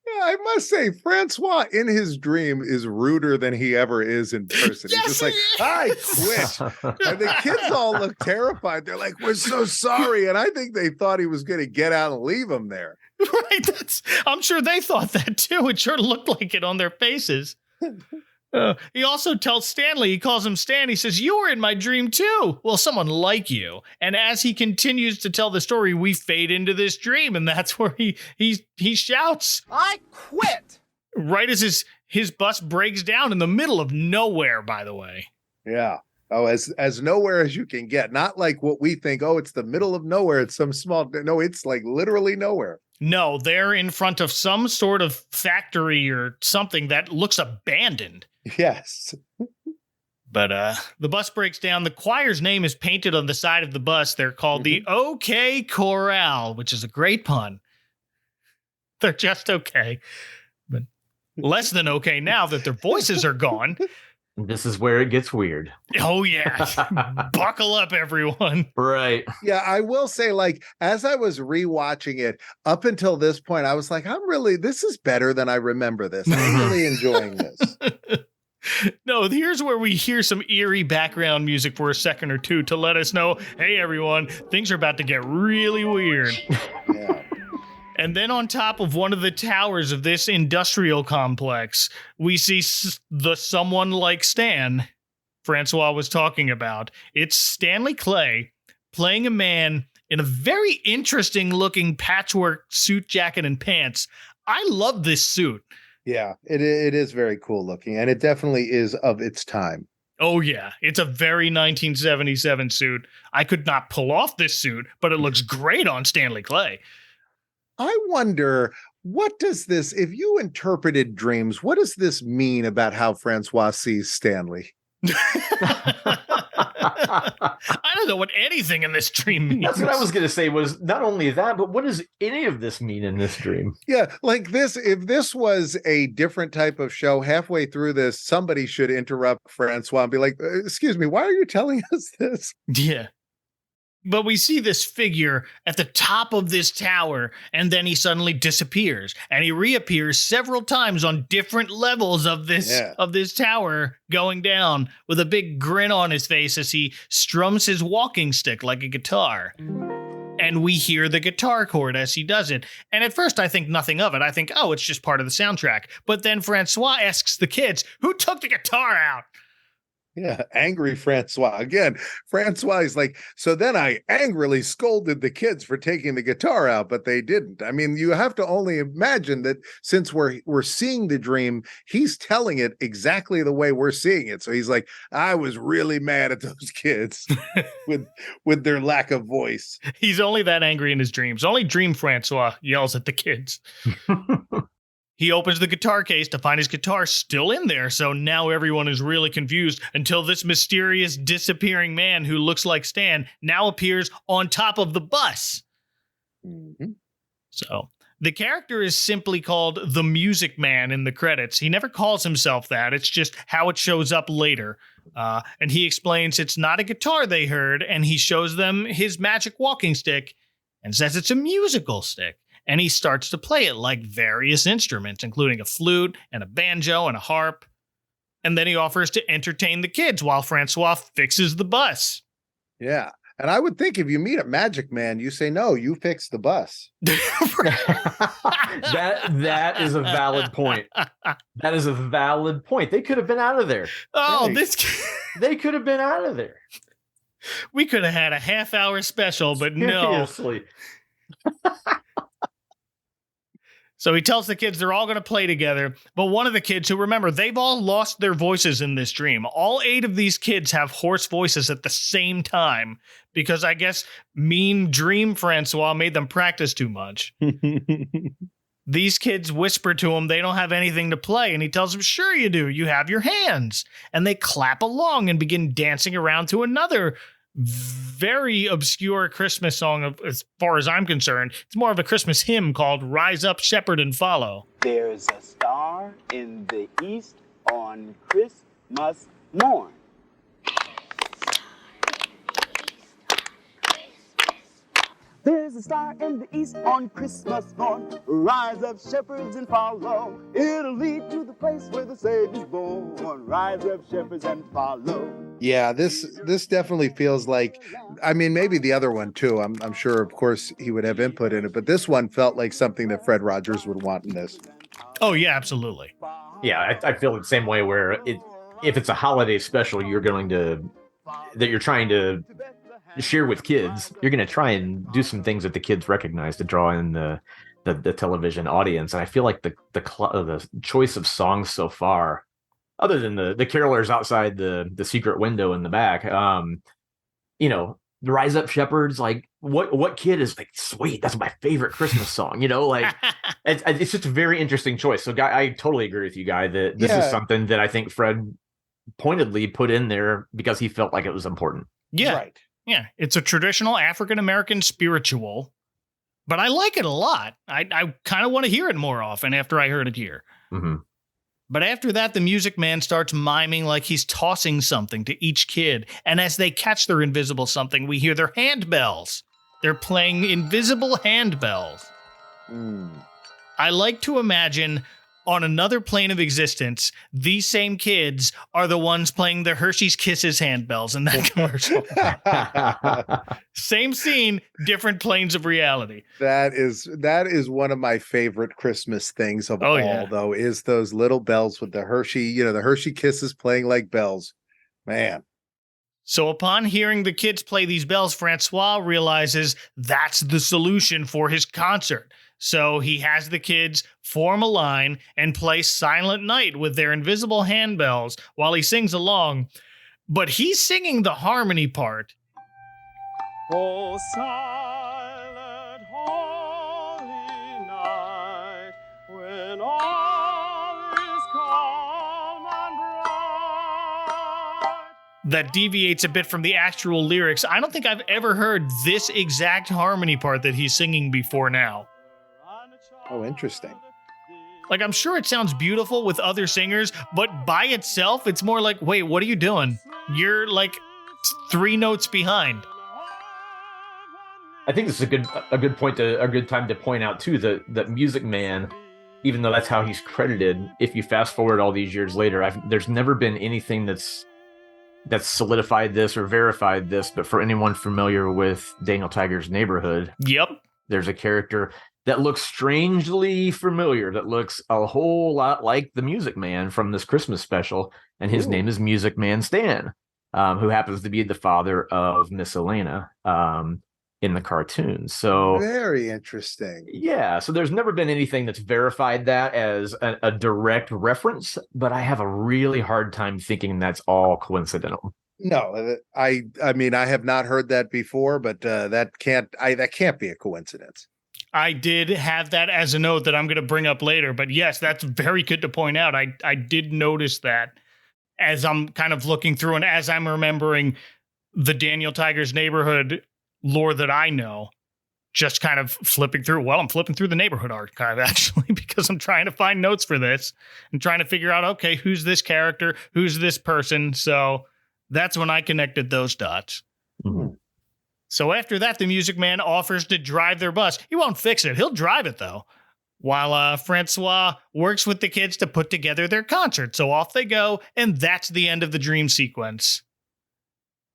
Yeah, I must say, Francois in his dream is ruder than he ever is in person. Yes, He's just like, I quit. And the kids all look terrified. They're like, we're so sorry. And I think they thought he was going to get out and leave them there. Right. I'm sure they thought that too. It sure looked like it on their faces. He also tells Stanley, he calls him Stan. He says, you were in my dream too. Well, someone like you. And as he continues to tell the story, we fade into this dream. And that's where he shouts, I quit. Right as his bus breaks down in the middle of nowhere, by the way. Yeah. Oh, as nowhere as you can get. Not like what we think, oh, it's the middle of nowhere. It's some small, no, it's like literally nowhere. No, they're in front of some sort of factory or something that looks abandoned. Yes. But the bus breaks down. The choir's name is painted on the side of the bus. They're called the OK Chorale, which is a great pun. They're just okay. But less than okay now that their voices are gone. This is where it gets weird. Oh, yeah. Buckle up, everyone. Right. Yeah, I will say, like, as I was rewatching it, up until this point, I was like, this is better than I remember this. I'm really enjoying this. No, here's where we hear some eerie background music for a second or two to let us know, hey, everyone, things are about to get really weird. Yeah. And then on top of one of the towers of this industrial complex, we see the someone like Stan Francois was talking about. It's Stanley Clay playing a man in a very interesting looking patchwork suit jacket and pants. I love this suit. Yeah, it is very cool looking, and it definitely is of its time. Oh, yeah. It's a very 1977 suit. I could not pull off this suit, but it looks great on Stanley Clay. I wonder, what does this, if you interpreted dreams, what does this mean about how Francois sees Stanley? I don't know what anything in this dream means. That's what I was going to say, was not only that, but what does any of this mean in this dream? Yeah, like this, if this was a different type of show, halfway through this, somebody should interrupt Francois and be like, excuse me, why are you telling us this? Yeah. But we see this figure at the top of this tower, and then he suddenly disappears, and he reappears several times on different levels of this tower going down with a big grin on his face as he strums his walking stick like a guitar. And we hear the guitar chord as he does it. And at first I think nothing of it. I think, oh, it's just part of the soundtrack. But then Francois asks the kids, who took the guitar out? Yeah, angry Francois. Again, Francois is like, so then I angrily scolded the kids for taking the guitar out, but they didn't. I mean, you have to only imagine that since we're seeing the dream, he's telling it exactly the way we're seeing it. So he's like, I was really mad at those kids with their lack of voice. He's only that angry in his dreams. Only Dream Francois yells at the kids. He opens the guitar case to find his guitar still in there, so now everyone is really confused until this mysterious disappearing man who looks like Stan now appears on top of the bus. Mm-hmm. So the character is simply called the Music Man in the credits. He never calls himself that. It's just how it shows up later. And he explains it's not a guitar they heard, and he shows them his magic walking stick and says it's a musical stick. And he starts to play it like various instruments, including a flute and a banjo and a harp. And then he offers to entertain the kids while Francois fixes the bus. Yeah. And I would think if you meet a magic man, you say, no, you fix the bus. That is a valid point. That is a valid point. They could have been out of there. Oh, they could have been out of there. We could have had a half-hour special, but no. Seriously. So he tells the kids they're all going to play together, but one of the kids who, remember, they've all lost their voices in this dream. All 8 of these kids have hoarse voices at the same time because I guess mean Dream Francois made them practice too much. These kids whisper to him they don't have anything to play, and he tells them, sure you do, you have your hands. And they clap along and begin dancing around to another very obscure Christmas song, as far as I'm concerned. It's more of a Christmas hymn called Rise Up, Shepherd, and Follow. There's a star in the east on Christmas morn. There's a star in the east on Christmas morn. Rise up, shepherds, and follow. It'll lead to the place where the Savior's born. Rise up, shepherds, and follow. Yeah, this definitely feels like, I mean, maybe the other one too. I'm sure, of course, he would have input in it, but this one felt like something that Fred Rogers would want in this. Oh, yeah, absolutely. Yeah, I feel the same way where if it's a holiday special you're trying to share with kids, you're going to try and do some things that the kids recognize to draw in the television audience. And I feel like the choice of songs so far, other than the carolers outside the secret window in the back, the Rise Up Shepherds, like what kid is like, sweet, that's my favorite Christmas song, like it's just a very interesting choice. So Guy, I totally agree with you, Guy, that this is something that I think Fred pointedly put in there because he felt like it was important. Yeah. Right. Yeah, it's a traditional African-American spiritual, but I like it a lot. I kind of want to hear it more often after I heard it here. Mm-hmm. But after that, the Music Man starts miming like he's tossing something to each kid. And as they catch their invisible something, we hear their handbells. They're playing invisible handbells. I like to imagine on another plane of existence, these same kids are the ones playing the Hershey's Kisses handbells in that commercial. Same scene, different planes of reality. That is one of my favorite Christmas things of all, though, is those little bells with the Hershey, the Hershey Kisses playing like bells. Man. So upon hearing the kids play these bells, Francois realizes that's the solution for his concert. So he has the kids form a line and play Silent Night with their invisible handbells while he sings along. But he's singing the harmony part. Oh, silent, holy night, when all is calm and bright. That deviates a bit from the actual lyrics. I don't think I've ever heard this exact harmony part that he's singing before now. Oh, interesting. Like, I'm sure it sounds beautiful with other singers, but by itself, it's more like, wait, what are you doing? You're like 3 notes behind. I think this is a good time to point out too that Music Man, even though that's how he's credited, if you fast forward all these years later, there's never been anything that's solidified this or verified this. But for anyone familiar with Daniel Tiger's Neighborhood, yep, there's a character. that looks strangely familiar, that looks a whole lot like the Music Man from this Christmas special. And his name is Music Man Stan, who happens to be the father of Miss Elena in the cartoon. So very interesting. Yeah. So there's never been anything that's verified that as a direct reference, but I have a really hard time thinking that's all coincidental. No, I mean, I have not heard that before, but that can't be a coincidence. I did have that as a note that I'm going to bring up later, but yes, that's very good to point out. I did notice that as I'm kind of looking through and as I'm remembering the Daniel Tiger's Neighborhood lore that I know, just kind of flipping through. Well, I'm flipping through the Neighborhood archive, actually, because I'm trying to find notes for this and trying to figure out, okay, who's this character? Who's this person? So that's when I connected those dots. Mm-hmm. So after that, the Music Man offers to drive their bus. He won't fix it. He'll drive it, though, while Francois works with the kids to put together their concert. So off they go, and that's the end of the dream sequence.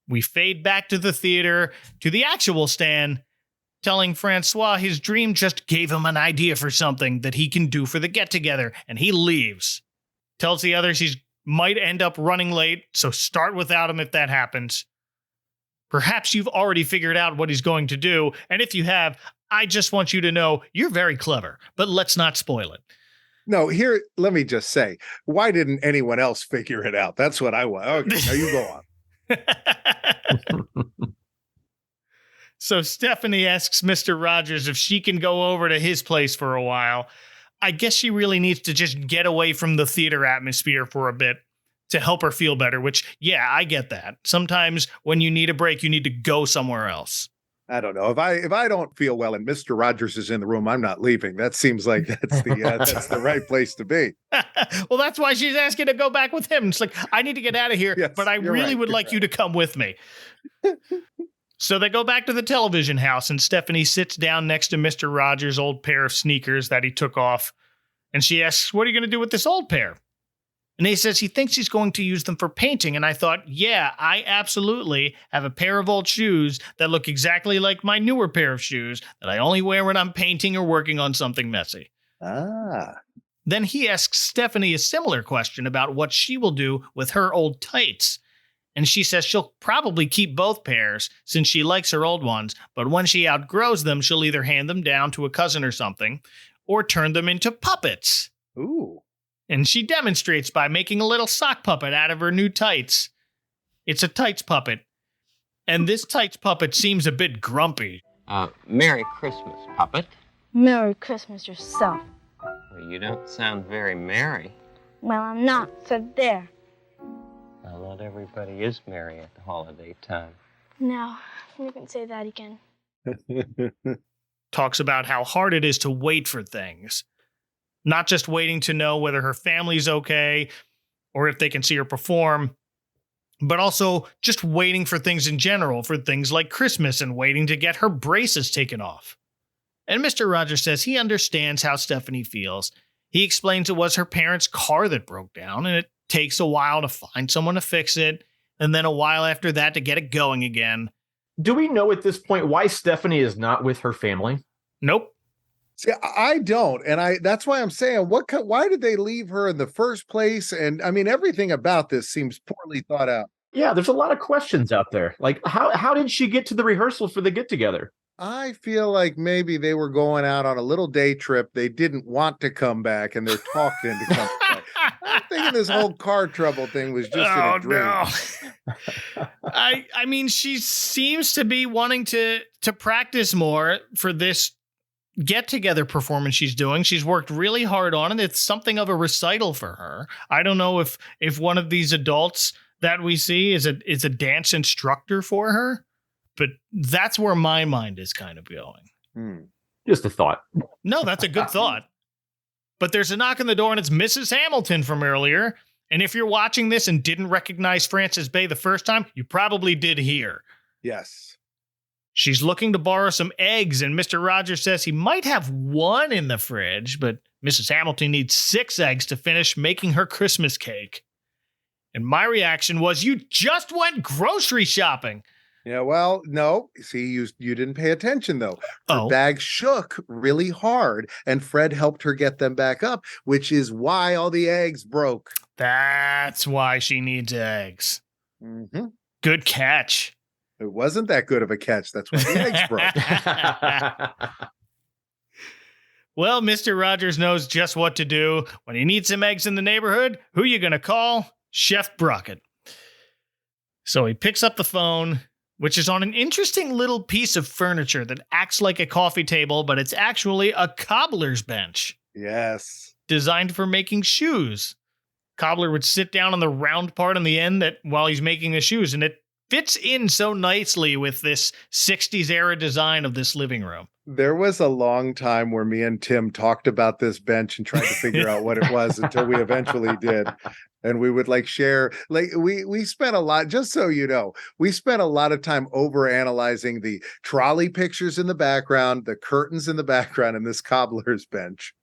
We fade back to the theater, to the actual Stan, telling Francois his dream just gave him an idea for something that he can do for the get-together, and he leaves. Tells the others he might end up running late, so start without him if that happens. Perhaps you've already figured out what he's going to do, and if you have, I just want you to know you're very clever, but let's not spoil it. No, here, let me just say, why didn't anyone else figure it out? That's what I want. Okay, now you go on. So Stephanie asks Mr. Rogers if she can go over to his place for a while. I guess she really needs to just get away from the theater atmosphere for a bit to help her feel better, which, yeah, I get that. Sometimes when you need a break, you need to go somewhere else. I don't know. If I don't feel well and Mr. Rogers is in the room, I'm not leaving. That seems like that's the right place to be. Well, that's why she's asking to go back with him. It's like, I need to get out of here, Yes, but I really would like you to come with me. So they go back to the television house, and Stephanie sits down next to Mr. Rogers' old pair of sneakers that he took off. And she asks, what are you going to do with this old pair? And he says he thinks he's going to use them for painting. And I thought, yeah, I absolutely have a pair of old shoes that look exactly like my newer pair of shoes that I only wear when I'm painting or working on something messy. Ah. Then he asks Stephanie a similar question about what she will do with her old tights. And she says she'll probably keep both pairs since she likes her old ones, but when she outgrows them, she'll either hand them down to a cousin or something, or turn them into puppets. Ooh. And she demonstrates by making a little sock puppet out of her new tights. It's a tights puppet. And this tights puppet seems a bit grumpy. Merry Christmas, puppet. Merry Christmas yourself. Well, you don't sound very merry. Well, I'm not, so there. Well, not everybody is merry at the holiday time. No, you can say that again. Talks about how hard it is to wait for things. Not just waiting to know whether her family's okay or if they can see her perform, but also just waiting for things in general, for things like Christmas and waiting to get her braces taken off. And Mr. Rogers says he understands how Stephanie feels. He explains it was her parents' car that broke down, and it takes a while to find someone to fix it, and then a while after that to get it going again. Do we know at this point why Stephanie is not with her family? Nope. See, I don't, and that's why I'm saying, why did they leave her in the first place? And I mean, everything about this seems poorly thought out. Yeah, there's a lot of questions out there. Like, how did she get to the rehearsal for the get-together? I feel like maybe they were going out on a little day trip. They didn't want to come back, and they're talked into coming back. I'm thinking this whole car trouble thing was just in a dream. No. I mean, she seems to be wanting to practice more for this get-together performance she's doing. She's worked really hard on it. It's something of a recital for her. I don't know if one of these adults that we see is a dance instructor for her, but that's where my mind is kind of going. Just a thought. No, that's a good thought. But there's a knock on the door, and it's Mrs. Hamilton from earlier. And if you're watching this and didn't recognize Frances Bay the first time, you probably did here. Yes. She's looking to borrow some eggs, and Mr. Rogers says he might have one in the fridge, but Mrs. Hamilton needs 6 eggs to finish making her Christmas cake. And my reaction was, you just went grocery shopping. Yeah, well, no. See, you didn't pay attention though. Her Oh. bag shook really hard, and Fred helped her get them back up, which is why all the eggs broke. That's why she needs eggs. Mm-hmm. Good catch. It wasn't that good of a catch. That's why the eggs broke. Well, Mr. Rogers knows just what to do. When he needs some eggs in the neighborhood, who you going to call? Chef Brockett. So he picks up the phone, which is on an interesting little piece of furniture that acts like a coffee table, but it's actually a cobbler's bench. Yes. Designed for making shoes. Cobbler would sit down on the round part on the end that while he's making the shoes, and it fits in so nicely with this 60s era design of this living room. There was a long time where me and Tim talked about this bench and tried to figure out what it was until we eventually did. And we would share, we spent a lot, just so you know, we spent a lot of time over analyzing the trolley pictures in the background, the curtains in the background, and this cobbler's bench.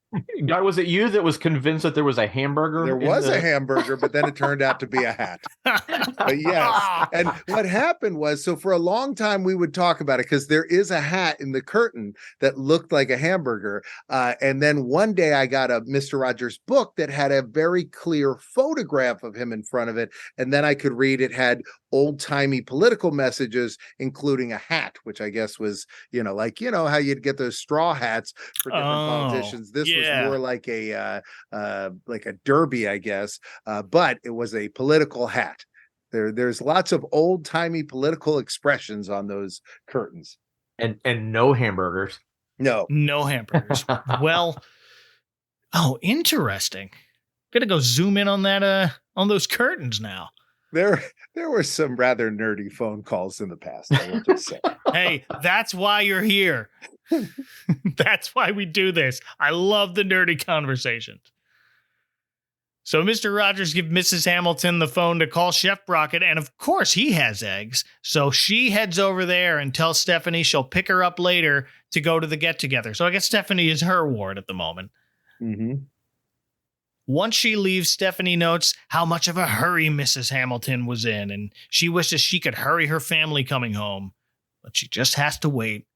Guy, was it you that was convinced that there was a hamburger? There was a hamburger, but then it turned out to be a hat. But yes. And what happened was, so for a long time we would talk about it because there is a hat in the curtain that looked like a hamburger. And then one day I got a Mr. Rogers book that had a very clear photograph of him in front of it. And then I could read it had old-timey political messages, including a hat, which I guess was, how you'd get those straw hats for different politicians. This was more like a derby, I guess, but it was a political hat. There's lots of old-timey political expressions on those curtains, and no hamburgers. No hamburgers. Well, interesting. Gotta go zoom in on that on those curtains now. There were some rather nerdy phone calls in the past, I will just say. Hey, that's why you're here. That's why we do this. I love the nerdy conversations. So Mr. Rogers gives Mrs. Hamilton the phone to call Chef Brockett, and of course he has eggs. So she heads over there and tells Stephanie she'll pick her up later to go to the get-together. So I guess Stephanie is her ward at the moment. Mm-hmm. Once she leaves, Stephanie notes how much of a hurry Mrs. Hamilton was in, and she wishes she could hurry her family coming home. But she just has to wait.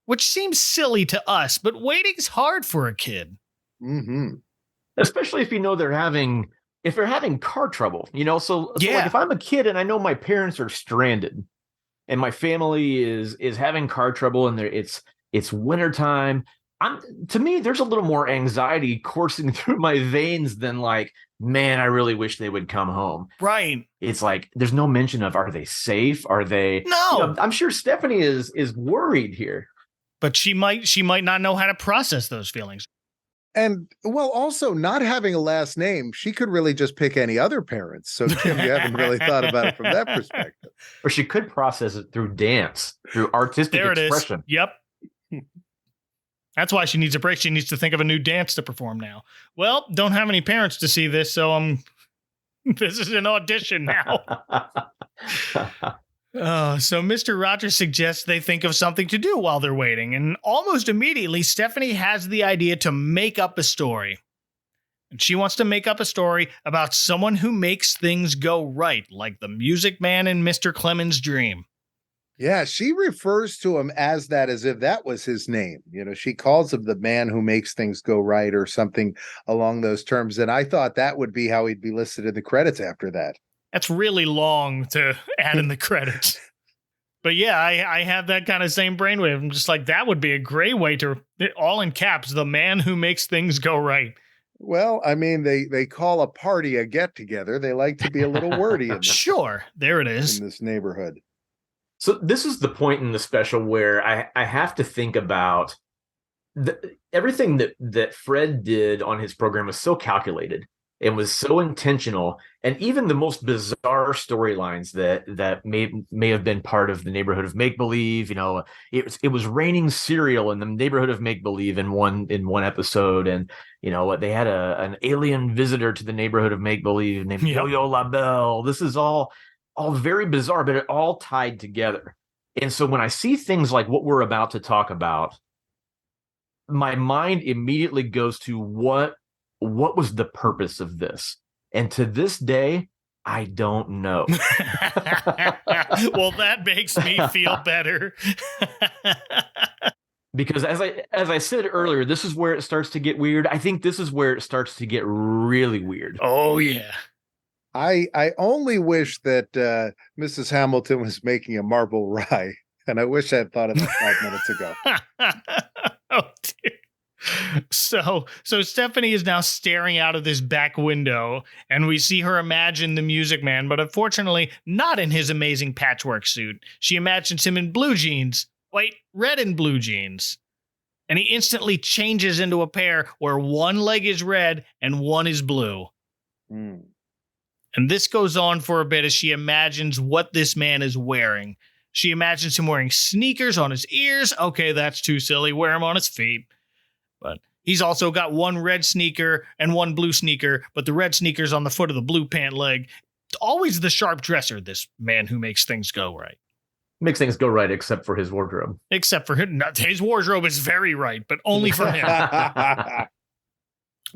Which seems silly to us, but waiting's hard for a kid. Mm-hmm. Especially if they're having car trouble, So Yeah. like if I'm a kid and I know my parents are stranded and my family is having car trouble and it's wintertime, to me, there's a little more anxiety coursing through my veins than man, I really wish they would come home. Right. It's like, there's no mention of, are they safe? Are they? No. I'm sure Stephanie is worried here. But she might not know how to process those feelings. And well, also not having a last name, she could really just pick any other parents. So Tim, you haven't really thought about it from that perspective. Or she could process it through dance, through artistic expression. Yep. That's why she needs a break. She needs to think of a new dance to perform now. Well, don't have any parents to see this, so this is an audition now. So Mr. Rogers suggests they think of something to do while they're waiting, and almost immediately, Stephanie has the idea to make up a story. And she wants to make up a story about someone who makes things go right, like the Music Man in Mr. Clemens' Dream. Yeah, she refers to him as that, as if that was his name. She calls him the man who makes things go right or something along those terms. And I thought that would be how he'd be listed in the credits after that. That's really long to add in the credits. But yeah, I have that kind of same brainwave. I'm just like, that would be a great way to, all in caps, the man who makes things go right. Well, I mean, they call a party a get-together. They like to be a little wordy. Sure, there it is. In this neighborhood. So this is the point in the special where I have to think about everything that Fred did on his program was so calculated and was so intentional. And even the most bizarre storylines that may have been part of the neighborhood of make-believe, it was raining cereal in the neighborhood of make-believe in one episode. And, they had an alien visitor to the neighborhood of make-believe named Yo-Yo La Belle. This is all very bizarre, but it all tied together. And so when I see things like what we're about to talk about, my mind immediately goes to what was the purpose of this? And to this day, I don't know. Well, that makes me feel better. Because as I said earlier, this is where it starts to get weird. I think this is where it starts to get really weird. Oh, yeah. I only wish that Mrs. Hamilton was making a marble rye, and I wish I had thought of that 5 minutes ago. Oh, dear. So Stephanie is now staring out of this back window, and we see her imagine the Music Man, but unfortunately not in his amazing patchwork suit. She imagines him in blue jeans. Wait, red and blue jeans. And he instantly changes into a pair where one leg is red and one is blue. Mm. And this goes on for a bit as she imagines what this man is wearing. She imagines him wearing sneakers on his ears. Okay, that's too silly. Wear them on his feet. But he's also got one red sneaker and one blue sneaker, but the red sneaker's on the foot of the blue pant leg. Always the sharp dresser, this man who makes things go right. Makes things go right, except for his wardrobe. Except for him. His wardrobe is very right, but only for him.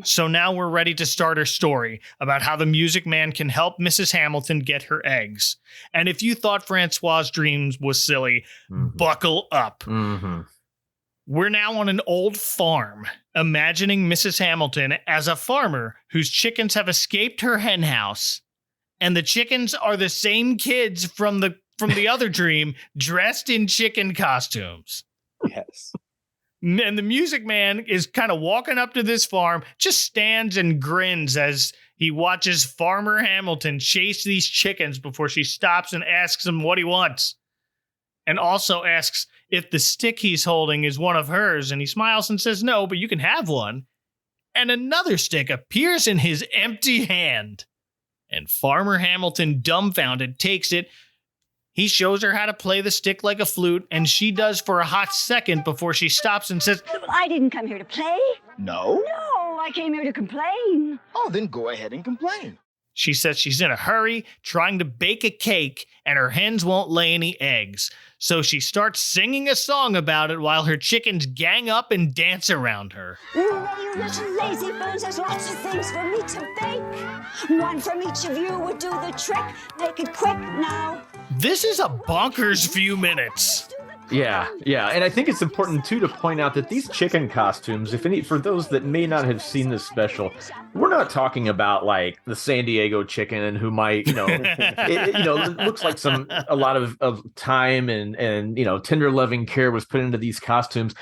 So now we're ready to start her story about how the Music Man can help Mrs. Hamilton get her eggs. And if you thought Francois's dreams was silly, buckle up. Mm-hmm. We're now on an old farm, imagining Mrs. Hamilton as a farmer whose chickens have escaped her hen house. And the chickens are the same kids from the other dream, dressed in chicken costumes. Yes. And the Music Man is kind of walking up to this farm, just stands and grins as he watches Farmer Hamilton chase these chickens before she stops and asks him what he wants. And also asks if the stick he's holding is one of hers, and he smiles and says no, but you can have one. And another stick appears in his empty hand. And Farmer Hamilton, dumbfounded, takes it. He shows her how to play the stick like a flute, and she does for a hot second before she stops and says, I didn't come here to play. No? No, I came here to complain. Oh, then go ahead and complain. She says she's in a hurry, trying to bake a cake, and her hens won't lay any eggs. So she starts singing a song about it while her chickens gang up and dance around her. Well, you little lazy bones, there's lots of things for me to bake. One from each of you would do the trick. Make it quick now. This is a bonkers few minutes. Yeah. And I think it's important, too, to point out that these chicken costumes, for those that may not have seen this special, we're not talking about, like, the San Diego chicken who might, it looks like a lot of time and tender loving care was put into these costumes.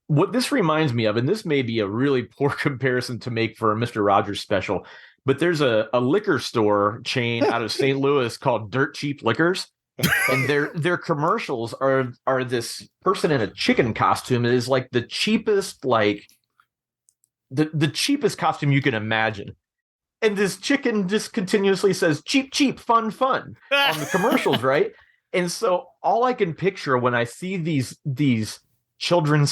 What this reminds me of, and this may be a really poor comparison to make for a Mr. Rogers special, but there's a liquor store chain out of St. Louis called Dirt Cheap Liquors. And their commercials are this person in a chicken costume. It is like the cheapest, the cheapest costume you can imagine. And this chicken just continuously says cheap, cheap, fun, fun on the commercials, right? And so all I can picture when I see these children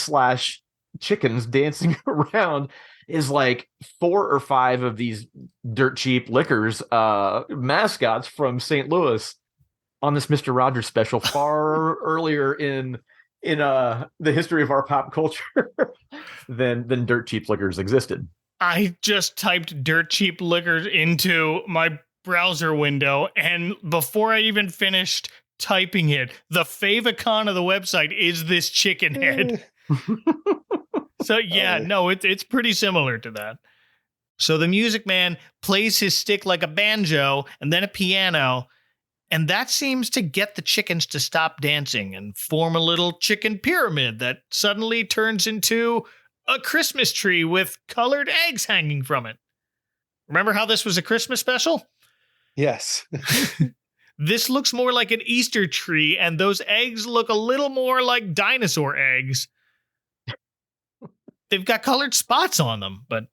/ chickens dancing around is like 4 or 5 of these Dirt Cheap Liquors mascots from St. Louis on this Mr. Rogers special far earlier in the history of our pop culture than Dirt Cheap Liquors existed. I just typed Dirt Cheap Liquors into my browser window, and before I even finished typing it, the favicon of the website is this chicken head. So yeah, no, it's pretty similar to that. So the Music Man plays his stick like a banjo and then a piano, and that seems to get the chickens to stop dancing and form a little chicken pyramid that suddenly turns into a Christmas tree with colored eggs hanging from it. Remember how this was a Christmas special? Yes. This looks more like an Easter tree, and those eggs look a little more like dinosaur eggs. They've got colored spots on them, but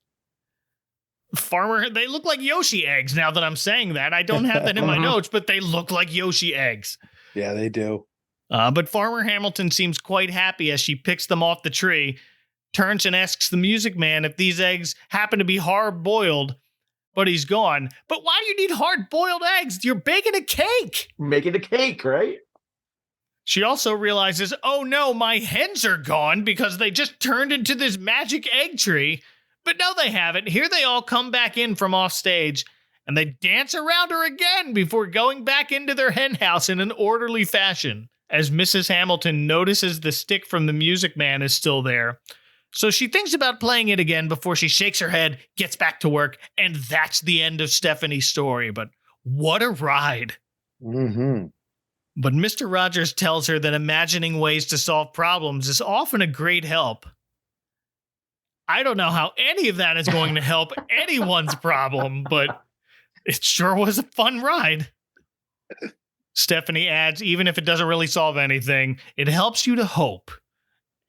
they look like Yoshi eggs now that I'm saying that. I don't have that in my notes, but they look like Yoshi eggs. Yeah, they do. But Farmer Hamilton seems quite happy as she picks them off the tree, turns and asks the Music Man if these eggs happen to be hard-boiled, but he's gone. But why do you need hard-boiled eggs? You're baking a cake. Making a cake, right? She also realizes, oh no, my hens are gone because they just turned into this magic egg tree. But no, they haven't. Here they all come back in from off stage, and they dance around her again before going back into their hen house in an orderly fashion, as Mrs. Hamilton notices the stick from the music man is still there. So she thinks about playing it again before she shakes her head, gets back to work, and that's the end of Stephanie's story. But what a ride. Mm-hmm. But Mr. Rogers tells her that imagining ways to solve problems is often a great help. I don't know how any of that is going to help anyone's problem, but it sure was a fun ride. Stephanie adds, even if it doesn't really solve anything, it helps you to hope.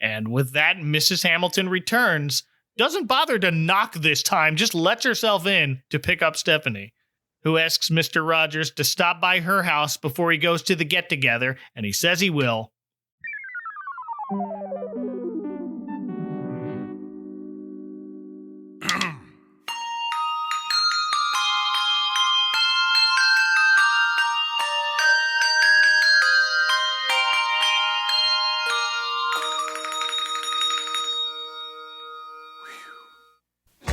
And with that, Mrs. Hamilton returns, doesn't bother to knock this time, just lets herself in to pick up Stephanie, who asks Mr. Rogers to stop by her house before he goes to the get-together, and he says he will.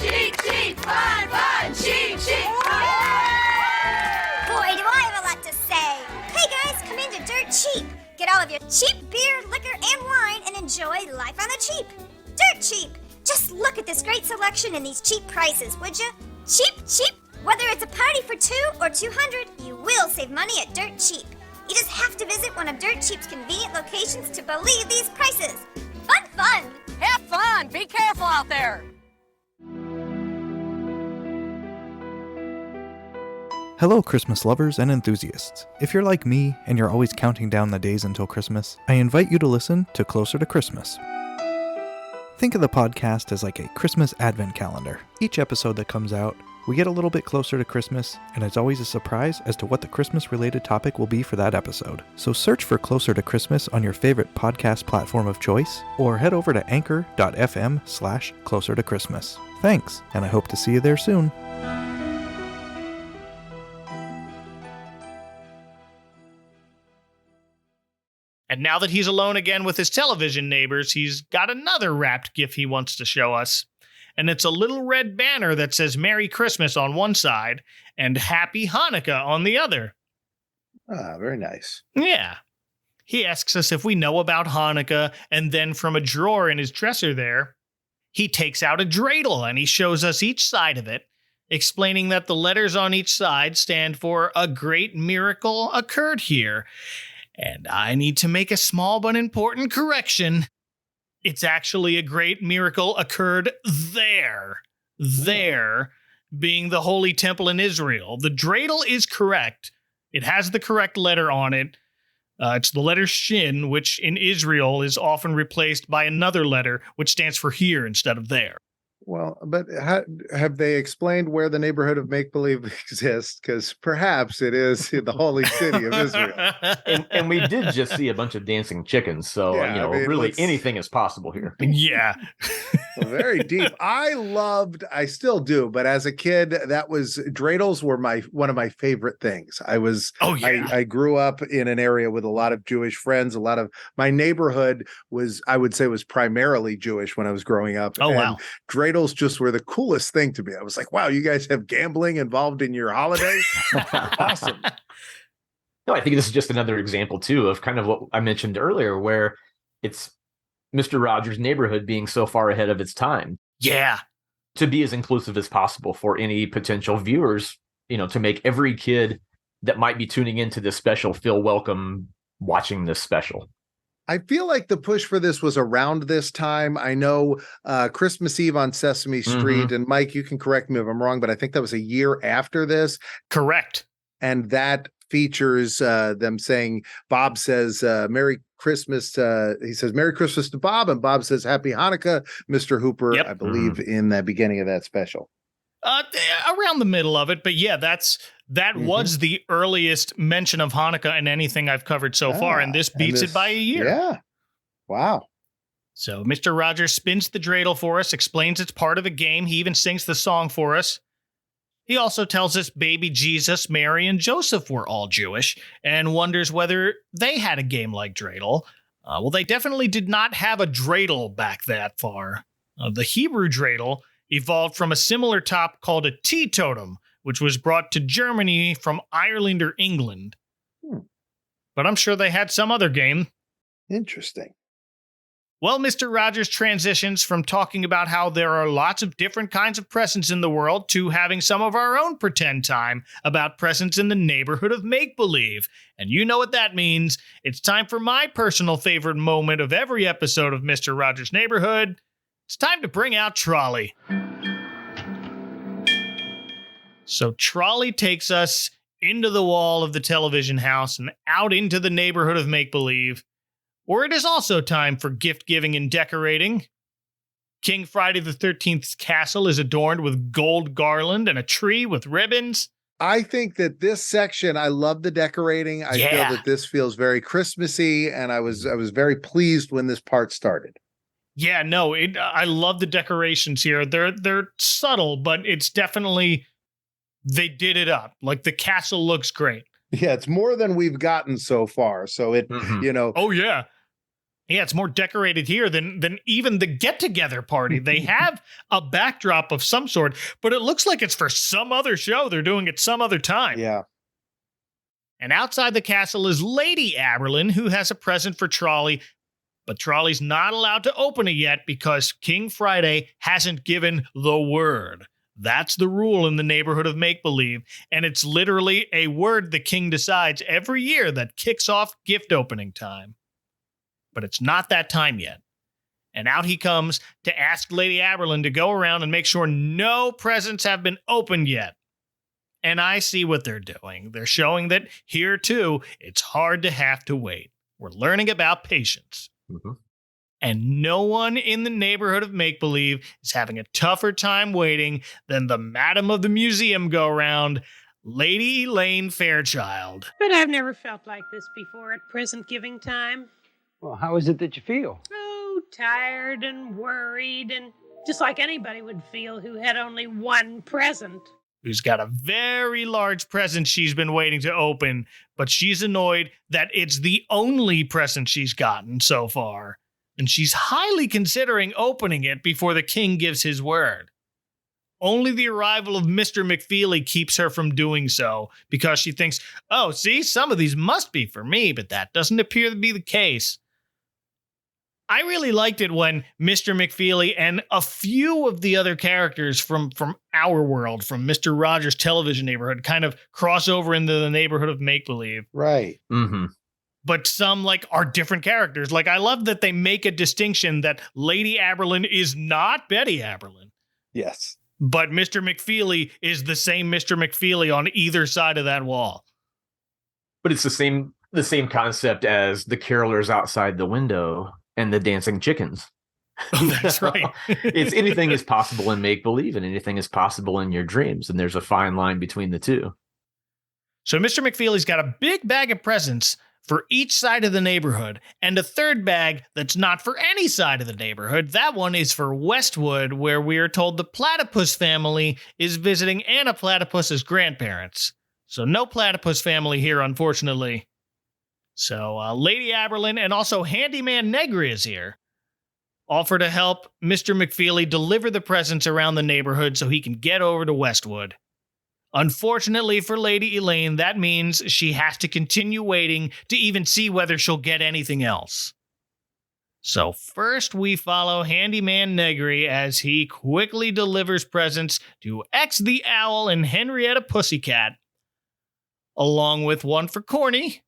Cheap, cheap, fun, fun, cheap, cheap, fun. Boy, do I have a lot to say. Hey guys, come into Dirt Cheap. Get all of your cheap beer, liquor, and wine and enjoy life on the cheap. Dirt Cheap. Just look at this great selection and these cheap prices, would you? Cheap, cheap. Whether it's a party for 2 or 200, you will save money at Dirt Cheap. You just have to visit one of Dirt Cheap's convenient locations to believe these prices. Fun, fun. Have fun. Be careful out there. Hello, Christmas lovers and enthusiasts. If you're like me and you're always counting down the days until Christmas, I invite you to listen to Closer to Christmas. Think of the podcast as like a Christmas advent calendar. Each episode that comes out, we get a little bit closer to Christmas, and it's always a surprise as to what the Christmas-related topic will be for that episode. So search for Closer to Christmas on your favorite podcast platform of choice, or head over to anchor.fm/closer to Christmas. Thanks, and I hope to see you there soon. And now that he's alone again with his television neighbors, he's got another wrapped gift he wants to show us. And it's a little red banner that says Merry Christmas on one side and Happy Hanukkah on the other. Ah, very nice. Yeah. He asks us if we know about Hanukkah, and then from a drawer in his dresser there, he takes out a dreidel and he shows us each side of it, explaining that the letters on each side stand for a great miracle occurred here. And I need to make a small but important correction. It's actually a great miracle occurred there. There being the Holy Temple in Israel. The dreidel is correct. It has the correct letter on it. It's the letter Shin, which in Israel is often replaced by another letter, which stands for here instead of there. Well, but have they explained where the neighborhood of make-believe exists? Because perhaps it is in the holy city of Israel. And we did just see a bunch of dancing chickens, so Yeah, really anything is possible here. Yeah. Very deep. I still do, but as a kid, dreidels were one of my favorite things. I grew up in an area with a lot of Jewish friends. A lot of my neighborhood was primarily Jewish when I was growing up. Oh, wow. Dreidels just were the coolest thing to me. I was like, wow, you guys have gambling involved in your holiday? Awesome. No, I think this is just another example, too, of kind of what I mentioned earlier, where it's Mr. Rogers' neighborhood being so far ahead of its time. Yeah. To be as inclusive as possible for any potential viewers, to make every kid that might be tuning into this special feel welcome watching this special. I feel like the push for this was around this time. I know Christmas Eve on Sesame Street, and Mike, you can correct me if I'm wrong, but I think that was a year after this. Correct. And that features them saying, Bob says, Merry Christmas. He says, Merry Christmas to Bob, and Bob says, Happy Hanukkah, Mr. Hooper, I believe, in the beginning of that special. Around the middle of it, but yeah, that was the earliest mention of Hanukkah in anything I've covered so far, and this beats it by a year. Yeah. Wow. So Mr. Rogers spins the dreidel for us, explains it's part of a game. He even sings the song for us. He also tells us baby Jesus, Mary, and Joseph were all Jewish, and wonders whether they had a game like dreidel. Well, they definitely did not have a dreidel back that far. The Hebrew dreidel evolved from a similar top called a teetotum, which was brought to Germany from Ireland or England. But I'm sure they had some other game. Interesting. Well, Mr. Rogers transitions from talking about how there are lots of different kinds of presents in the world to having some of our own pretend time about presents in the neighborhood of make-believe. And you know what that means. It's time for my personal favorite moment of every episode of Mr. Rogers' Neighborhood. It's time to bring out Trolley. So Trolley takes us into the wall of the television house and out into the neighborhood of make-believe, where it is also time for gift-giving and decorating. King Friday the 13th's castle is adorned with gold garland and a tree with ribbons. I think that this section, I love the decorating. I feel that this feels very Christmassy, and I was very pleased when this part started. Yeah, no, I love the decorations here. They're subtle, but it's definitely, they did it up. Like, the castle looks great. Yeah, it's more than we've gotten so far. So it, Oh, yeah. Yeah, it's more decorated here than even the get-together party. They have a backdrop of some sort, but it looks like it's for some other show. They're doing it some other time. Yeah. And outside the castle is Lady Aberlin, who has a present for Trolley, but Trolley's not allowed to open it yet because King Friday hasn't given the word. That's the rule in the neighborhood of make-believe, and it's literally a word the king decides every year that kicks off gift opening time. But it's not that time yet. And out he comes to ask Lady Aberlin to go around and make sure no presents have been opened yet. And I see what they're doing. They're showing that here, too, it's hard to have to wait. We're learning about patience. And no one in the neighborhood of make-believe is having a tougher time waiting than the Madam of the Museum go-round, Lady Elaine Fairchild. But I've never felt like this before at present giving time. Well, how is it that you feel? Oh, tired and worried, and just like anybody would feel who had only one present. Who's got a very large present she's been waiting to open, but she's annoyed that it's the only present she's gotten so far. And she's highly considering opening it before the king gives his word. Only the arrival of Mr. McFeely keeps her from doing so, because she thinks, oh, see, some of these must be for me, but that doesn't appear to be the case. I really liked it when Mr. McFeely and a few of the other characters from our world, from Mr. Rogers' television neighborhood, kind of cross over into the neighborhood of make-believe. Right. Mm-hmm. But some, like, are different characters. Like, I love that they make a distinction that Lady Aberlin is not Betty Aberlin. Yes. But Mr. McFeely is the same Mr. McFeely on either side of that wall. But it's the same concept as the carolers outside the window and the dancing chickens. That's right. It's anything is possible in make-believe, and anything is possible in your dreams. And there's a fine line between the two. So Mr. McFeely's got a big bag of presents for each side of the neighborhood, and a third bag that's not for any side of the neighborhood. That one is for Westwood, where we are told the Platypus family is visiting Anna Platypus's grandparents. So no Platypus family here, unfortunately. So Lady Aberlin and also Handyman Negri is here. Offer to help Mr. McFeely deliver the presents around the neighborhood so he can get over to Westwood. Unfortunately for Lady Elaine, that means she has to continue waiting to even see whether she'll get anything else. So first we follow Handyman Negri as he quickly delivers presents to X the Owl and Henrietta Pussycat, along with one for Corny.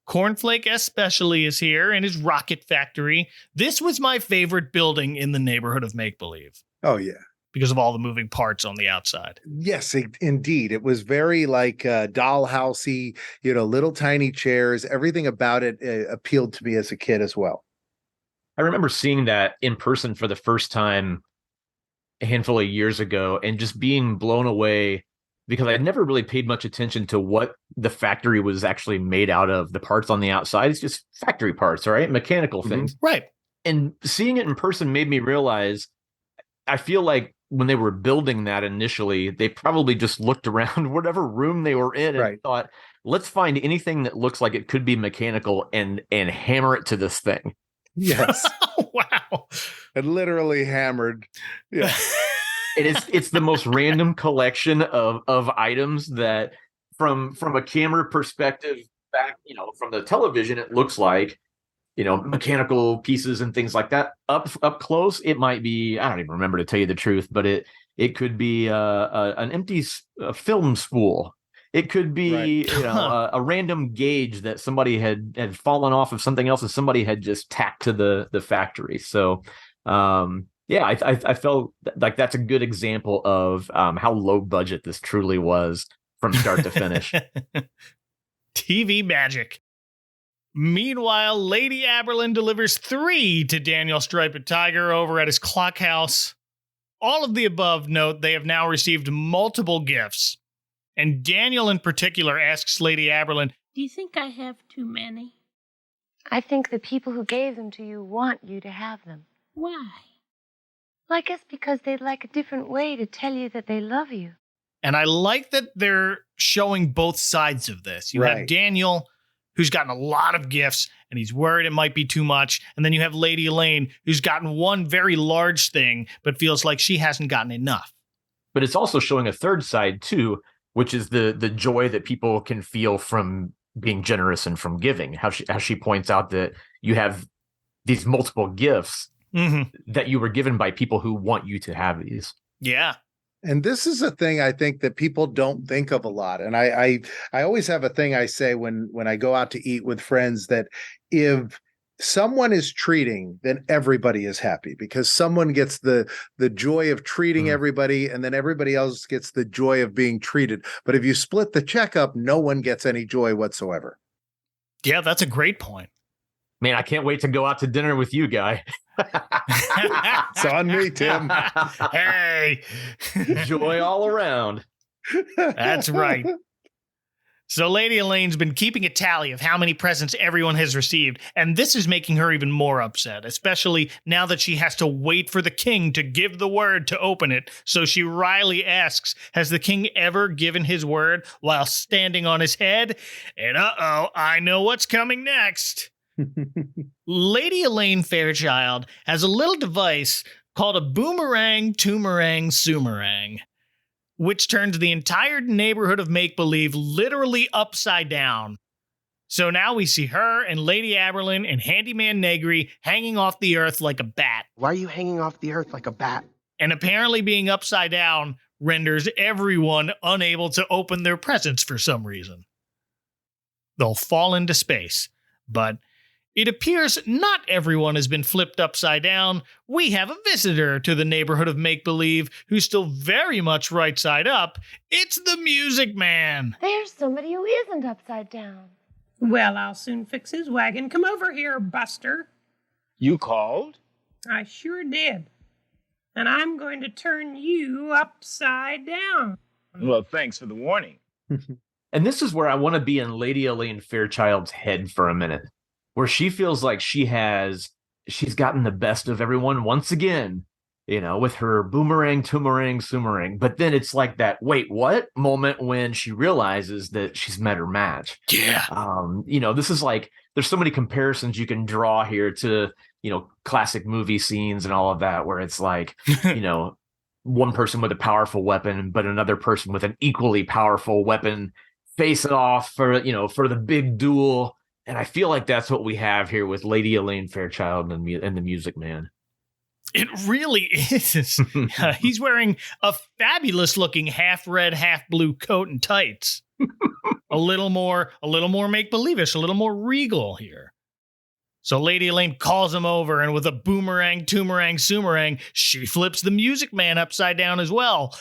Cornflake especially is here in his rocket factory. This was my favorite building in the neighborhood of make-believe. Oh, yeah. Because of all the moving parts on the outside. Yes, indeed. It was very like dollhousey, little tiny chairs. Everything about it appealed to me as a kid as well. I remember seeing that in person for the first time a handful of years ago and just being blown away because I had never really paid much attention to what the factory was actually made out of. The parts on the outside, it's just factory parts, right? Mechanical things. Right. And seeing it in person made me realize, I feel like when they were building that initially, they probably just looked around whatever room they were in and thought, let's find anything that looks like it could be mechanical and hammer it to this thing. Yes. Wow. And literally hammered. Yeah. It's the most random collection of items that from a camera perspective back, from the television, it looks like, mechanical pieces and things like that. Up close, it might be, I don't even remember, to tell you the truth, but it could be an empty film spool. It could be a random gauge that somebody had fallen off of something else and somebody had just tacked to the factory. So I felt like that's a good example of how low budget this truly was from start to finish. TV magic. Meanwhile, Lady Aberlin delivers 3 to Daniel Striped Tiger over at his clock house. All of the above note they have now received multiple gifts. And Daniel in particular asks Lady Aberlin, Do you think I have too many? I think the people who gave them to you want you to have them. Why? Well, I guess because they'd like a different way to tell you that they love you. And I like that they're showing both sides of this. You have Daniel, who's gotten a lot of gifts, and he's worried it might be too much. And then you have Lady Elaine, who's gotten one very large thing, but feels like she hasn't gotten enough. But it's also showing a third side, too, which is the joy that people can feel from being generous and from giving. How she points out that you have these multiple gifts that you were given by people who want you to have these. Yeah. And this is a thing I think that people don't think of a lot. And I always have a thing I say when I go out to eat with friends, that if someone is treating, then everybody is happy, because someone gets the joy of treating everybody, and then everybody else gets the joy of being treated. But if you split the check up, no one gets any joy whatsoever. Yeah, that's a great point. Man, I can't wait to go out to dinner with you, Guy. It's on me, Tim. Hey. Joy all around. That's right. So Lady Elaine's been keeping a tally of how many presents everyone has received, and this is making her even more upset, especially now that she has to wait for the king to give the word to open it. So she wryly asks, has the king ever given his word while standing on his head? And I know what's coming next. Lady Elaine Fairchild has a little device called a boomerang, toomerang, soomerang, which turns the entire neighborhood of make-believe literally upside down. So now we see her and Lady Aberlin and Handyman Negri hanging off the earth like a bat. Why are you hanging off the earth like a bat? And apparently being upside down renders everyone unable to open their presents for some reason. They'll fall into space, but it appears not everyone has been flipped upside down. We have a visitor to the neighborhood of make-believe who's still very much right side up. It's the Music Man. There's somebody who isn't upside down. Well, I'll soon fix his wagon. Come over here, Buster. You called? I sure did. And I'm going to turn you upside down. Well, thanks for the warning. And this is where I want to be in Lady Elaine Fairchild's head for a minute, where she feels like she's gotten the best of everyone once again, with her boomerang, toomerang, soomerang. But then it's like that, wait, what moment when she realizes that she's met her match. Yeah. This is like, there's so many comparisons you can draw here to, classic movie scenes and all of that, where it's like, one person with a powerful weapon, but another person with an equally powerful weapon face it off for the big duel. And I feel like that's what we have here with Lady Elaine Fairchild and the Music Man. It really is. He's wearing a fabulous-looking half-red, half-blue coat and tights. a little more make-believe-ish, a little more regal here. So Lady Elaine calls him over, and with a boomerang, toomerang, soomerang, she flips the Music Man upside down as well.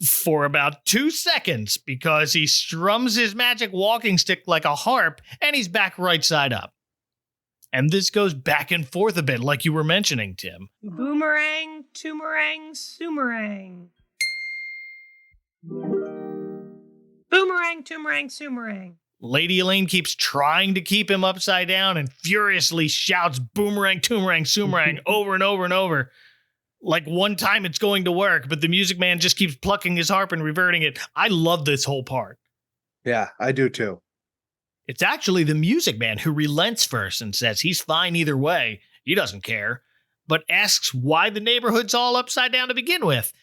For about 2 seconds, because he strums his magic walking stick like a harp, and he's back right side up. And this goes back and forth a bit, like you were mentioning, Tim. Boomerang, toomerang, soomerang. Boomerang, toomerang, soomerang. Lady Elaine keeps trying to keep him upside down and furiously shouts boomerang, toomerang, soomerang over and over and over. Like one time it's going to work, but the Music Man just keeps plucking his harp and reverting it. I love this whole part. Yeah, I do too. It's actually the Music Man who relents first and says he's fine either way. He doesn't care, but asks why the neighborhood's all upside down to begin with.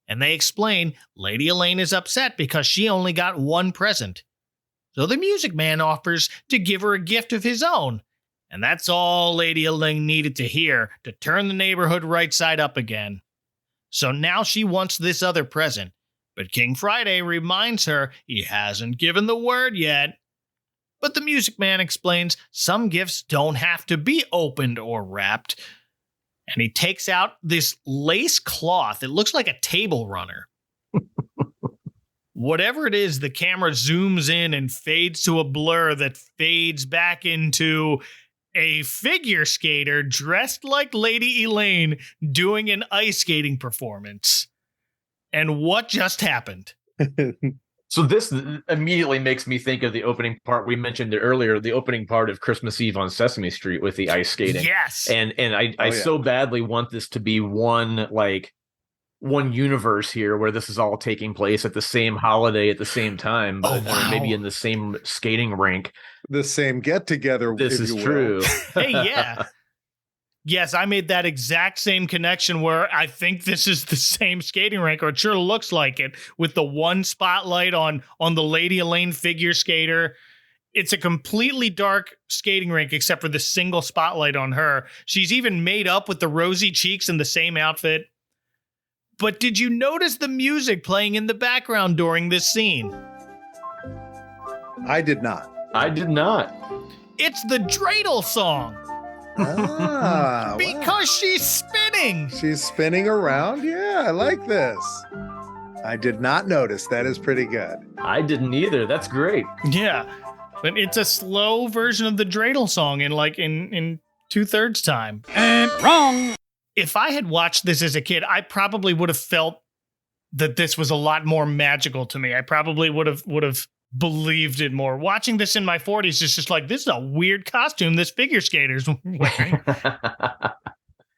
And they explain Lady Elaine is upset because she only got one present. So the Music Man offers to give her a gift of his own. And that's all Lady Elaine needed to hear to turn the neighborhood right side up again. So now she wants this other present. But King Friday reminds her he hasn't given the word yet. But the Music Man explains some gifts don't have to be opened or wrapped. And he takes out this lace cloth. It looks like a table runner. Whatever it is, the camera zooms in and fades to a blur that fades back into a figure skater dressed like Lady Elaine doing an ice skating performance. And what just happened? So this immediately makes me think of the opening part we mentioned earlier, the opening part of Christmas Eve on Sesame Street with the ice skating. Yes. And I so badly want this to be one universe here where this is all taking place at the same holiday at the same time, but or maybe in the same skating rink. The same get together. This is true. Hey, yeah. Yes, I made that exact same connection where I think this is the same skating rink, or it sure looks like it, with the one spotlight on the Lady Elaine figure skater. It's a completely dark skating rink except for the single spotlight on her. She's even made up with the rosy cheeks in the same outfit. But did you notice the music playing in the background during this scene? I did not. I did not. It's the dreidel song. Because she's spinning. She's spinning around. Yeah, I like this. I did not notice. That is pretty good. I didn't either. That's great. Yeah. But it's a slow version of the dreidel song in 2/3 time. And wrong. If I had watched this as a kid, I probably would have felt that this was a lot more magical to me. I probably would have believed it more. Watching this in my 40s is just like, this is a weird costume this figure skater's wearing.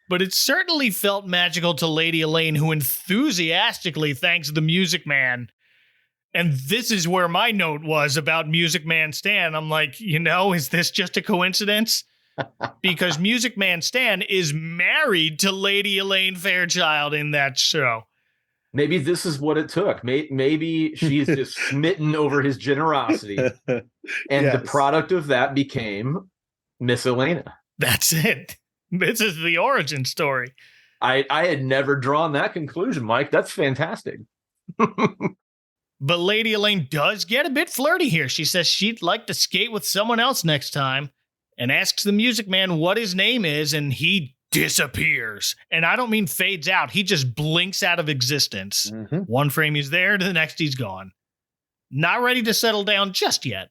But it certainly felt magical to Lady Elaine, who enthusiastically thanks the Music Man. And this is where my note was about Music Man Stan. I'm like, is this just a coincidence? Because Music Man Stan is married to Lady Elaine Fairchild in that show. Maybe this is what it took. Maybe she's just smitten over his generosity. And the product of that became Miss Elena. That's it. This is the origin story. I had never drawn that conclusion, Mike. That's fantastic. But Lady Elaine does get a bit flirty here. She says she'd like to skate with someone else next time and asks the Music Man what his name is, and he disappears. And I don't mean fades out. He just blinks out of existence. Mm-hmm. One frame he's there, to the next he's gone. Not ready to settle down just yet.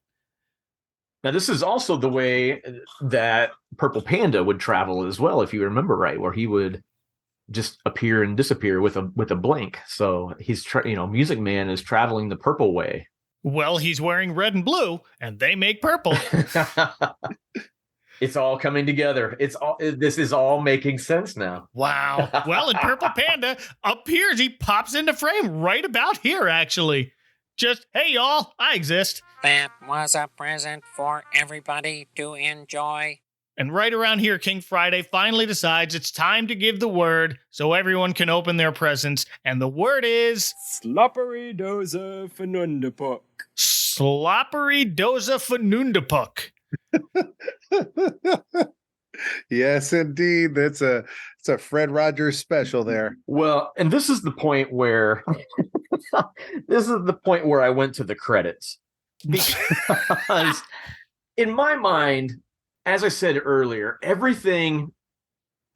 Now, this is also the way that Purple Panda would travel as well, if you remember right, where he would just appear and disappear with a blink. So he's Music Man is traveling the purple way. Well, he's wearing red and blue, and they make purple. It's all coming together. This is all making sense now. Wow. Well, and Purple Panda appears. He pops into frame right about here, actually. Just, hey, y'all, I exist. That was a present for everybody to enjoy. And right around here, King Friday finally decides it's time to give the word so everyone can open their presents. And the word is... Sloppery doza fanundapuk. Sloppery doza fanundapuk. Yes, indeed. It's a Fred Rogers special there. Well, and this is the point where I went to the credits. Because in my mind, as I said earlier, everything